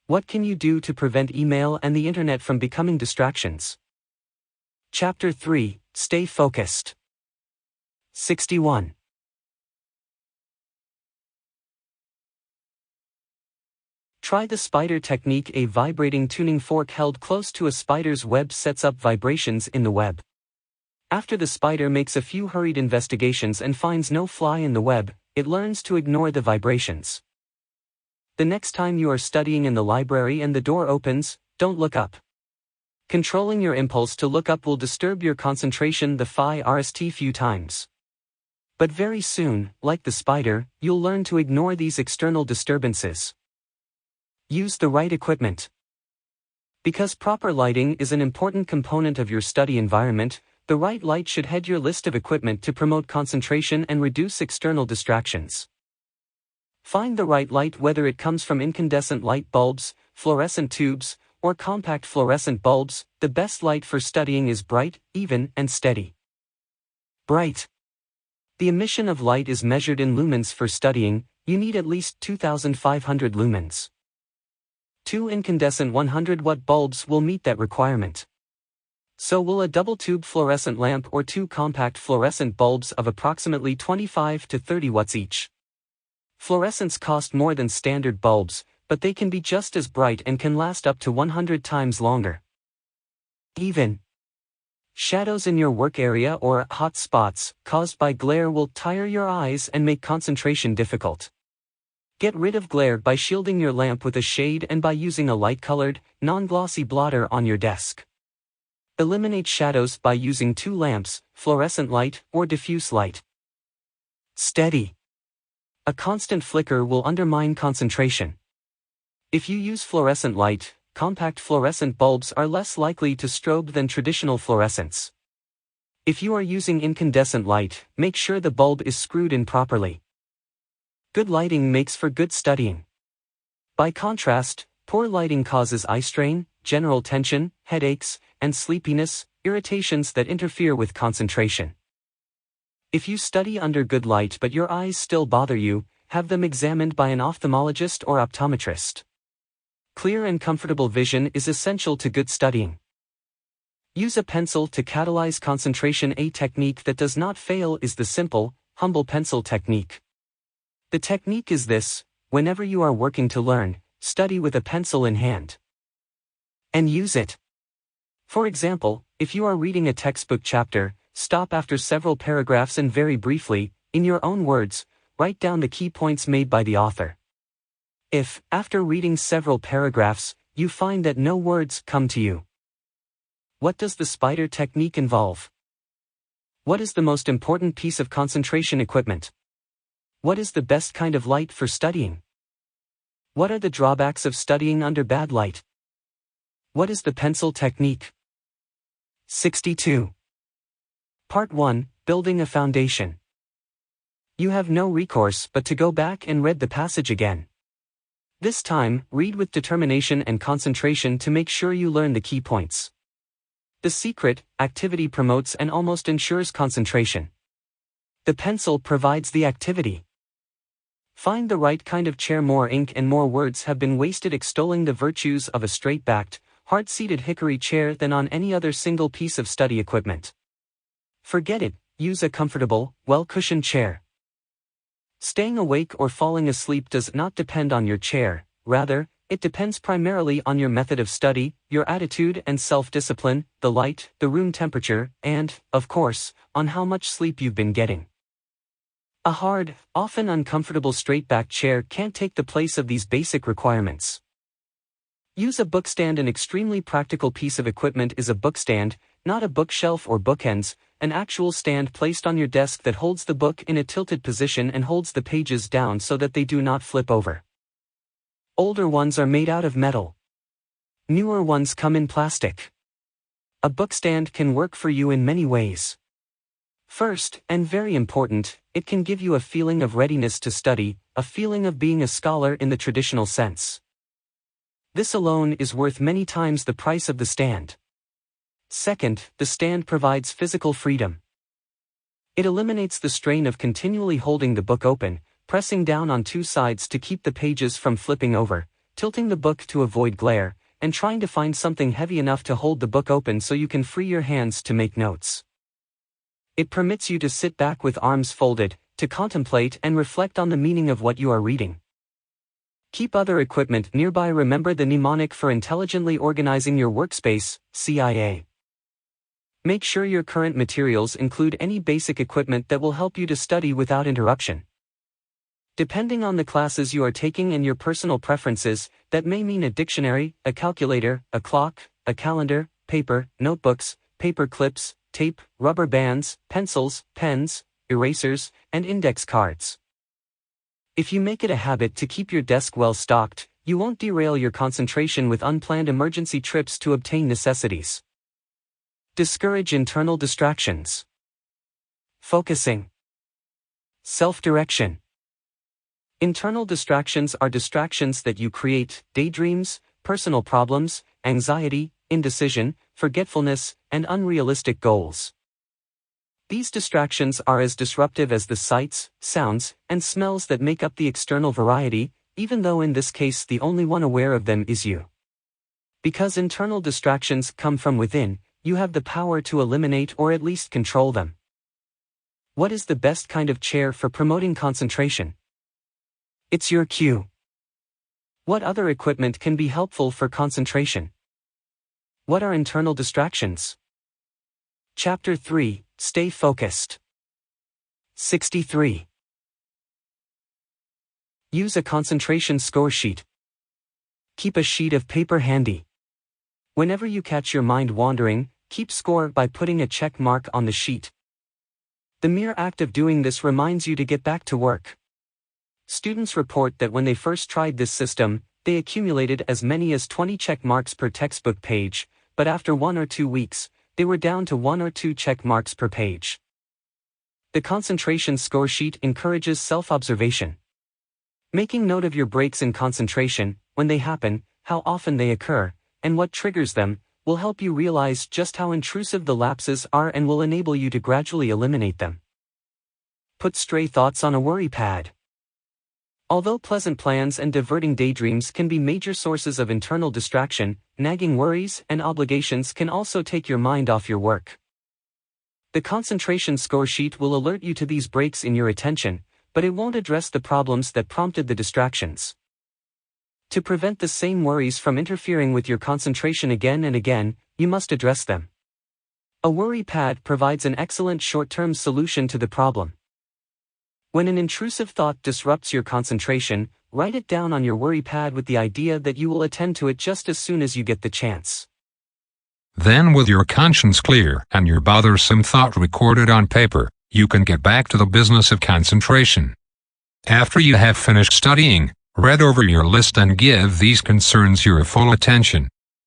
What can you do to prevent email and the internet from becoming distractions? Chapter 3. Stay focused. 61. Try the spider technique. A vibrating tuning fork held close to a spider's web sets up vibrations in the web. After the spider makes a few hurried investigations and finds no fly in the web, it learns to ignore the vibrations. The next time you are studying in the library and the door opens, don't look up. Controlling your impulse to look up will disturb your concentration the first few times. But very soon, like the spider, you'll learn to ignore these external disturbances. Use the right equipment. Because proper lighting is an important component of your study environment, the right light should head your list of equipment to promote concentration and reduce external distractions. Find the right light, whether it comes from incandescent light bulbs, fluorescent tubes, or compact fluorescent bulbs, the best light for studying is bright, even, and steady. Bright. The emission of light is measured in lumens for studying. You need at least 2,500 lumens. 2 incandescent 100-watt bulbs will meet that requirement. So will a double-tube fluorescent lamp or 2 compact fluorescent bulbs of approximately 25 to 30 watts each. Fluorescents cost more than standard bulbs, but they can be just as bright and can last up to 100 times longer. Even. Shadows in your work area or hot spots caused by glare will tire your eyes and make concentration difficult. Get rid of glare by shielding your lamp with a shade and by using a light-colored, non-glossy blotter on your desk. Eliminate shadows by using 2 lamps, fluorescent light or diffuse light. Steady. A constant flicker will undermine concentration. If you use fluorescent light, compact fluorescent bulbs are less likely to strobe than traditional fluorescents. If you are using incandescent light, make sure the bulb is screwed in properly. Good lighting makes for good studying. By contrast, poor lighting causes eye strain, general tension, headaches, and sleepiness, irritations that interfere with concentration. If you study under good light but your eyes still bother you, have them examined by an ophthalmologist or optometrist. Clear and comfortable vision is essential to good studying. Use a pencil to catalyze concentration. A technique that does not fail is the simple, humble pencil technique. The technique is this: whenever you are working to learn, study with a pencil in hand. And use it. For example, if you are reading a textbook chapter, stop after several paragraphs and very briefly, in your own words, write down the key points made by the author. If, after reading several paragraphs, you find that no words come to you, what does the spider technique involve? What is the most important piece of concentration equipment? What is the best kind of light for studying? What are the drawbacks of studying under bad light? What is the pencil technique? 62. Part 1, Building a Foundation. You have no recourse but to go back and read the passage again. This time, read with determination and concentration to make sure you learn the key points. The secret: activity promotes and almost ensures concentration. The pencil provides the activity. Find the right kind of chair. More ink and more words have been wasted extolling the virtues of a straight-backed, hard-seated hickory chair than on any other single piece of study equipment. Forget it, use a comfortable, well-cushioned chair. Staying awake or falling asleep does not depend on your chair, rather, it depends primarily on your method of study, your attitude and self-discipline, the light, the room temperature, and, of course, on how much sleep you've been getting. A hard, often uncomfortable straight-backed chair can't take the place of these basic requirements. Use a bookstand. An extremely practical piece of equipment is a bookstand, not a bookshelf or bookends, an actual stand placed on your desk that holds the book in a tilted position and holds the pages down so that they do not flip over. Older ones are made out of metal. Newer ones come in plastic. A bookstand can work for you in many ways. First, and very important, it can give you a feeling of readiness to study, a feeling of being a scholar in the traditional sense. This alone is worth many times the price of the stand. Second, the stand provides physical freedom. It eliminates the strain of continually holding the book open, pressing down on 2 sides to keep the pages from flipping over, tilting the book to avoid glare, and trying to find something heavy enough to hold the book open so you can free your hands to make notes. It permits you to sit back with arms folded, to contemplate and reflect on the meaning of what you are reading. Keep other equipment nearby. Remember the mnemonic for intelligently organizing your workspace, CIA. Make sure your current materials include any basic equipment that will help you to study without interruption. Depending on the classes you are taking and your personal preferences, that may mean a dictionary, a calculator, a clock, a calendar, paper, notebooks, paper clips, tape, rubber bands, pencils, pens, erasers, and index cards. If you make it a habit to keep your desk well stocked, you won't derail your concentration with unplanned emergency trips to obtain necessities. Discourage internal distractions. Focusing. Self-direction. Internal distractions are distractions that you create: daydreams, personal problems, anxiety, indecision, forgetfulness, and unrealistic goals. These distractions are as disruptive as the sights, sounds, and smells that make up the external variety, even though in this case the only one aware of them is you. Because internal distractions come from within, you have the power to eliminate or at least control them. What is the best kind of chair for promoting concentration? It's your cue. What other equipment can be helpful for concentration? What are internal distractions? Chapter 3, Stay Focused. 63. Use a concentration score sheet. Keep a sheet of paper handy. Whenever you catch your mind wandering, keep score by putting a check mark on the sheet. The mere act of doing this reminds you to get back to work. Students report that when they first tried this system, they accumulated as many as 20 check marks per textbook page, but after 1 or 2 weeks, they were down to 1 or 2 check marks per page. The concentration score sheet encourages self-observation. Making note of your breaks in concentration, when they happen, how often they occur, and what triggers them, will help you realize just how intrusive the lapses are and will enable you to gradually eliminate them. Put stray thoughts on a worry pad. Although pleasant plans and diverting daydreams can be major sources of internal distraction, nagging worries and obligations can also take your mind off your work. The concentration score sheet will alert you to these breaks in your attention, but it won't address the problems that prompted the distractions. To prevent the same worries from interfering with your concentration again and again, you must address them. A worry pad provides an excellent short-term solution to the problem. When an intrusive thought disrupts your concentration, write it down on your worry pad with the idea that you will attend to it just as soon as you get the chance. Then, with your conscience clear and your bothersome thought recorded on paper, you can get back to the business of concentration. After you have finished studying, read over your list and give these concerns your full attention.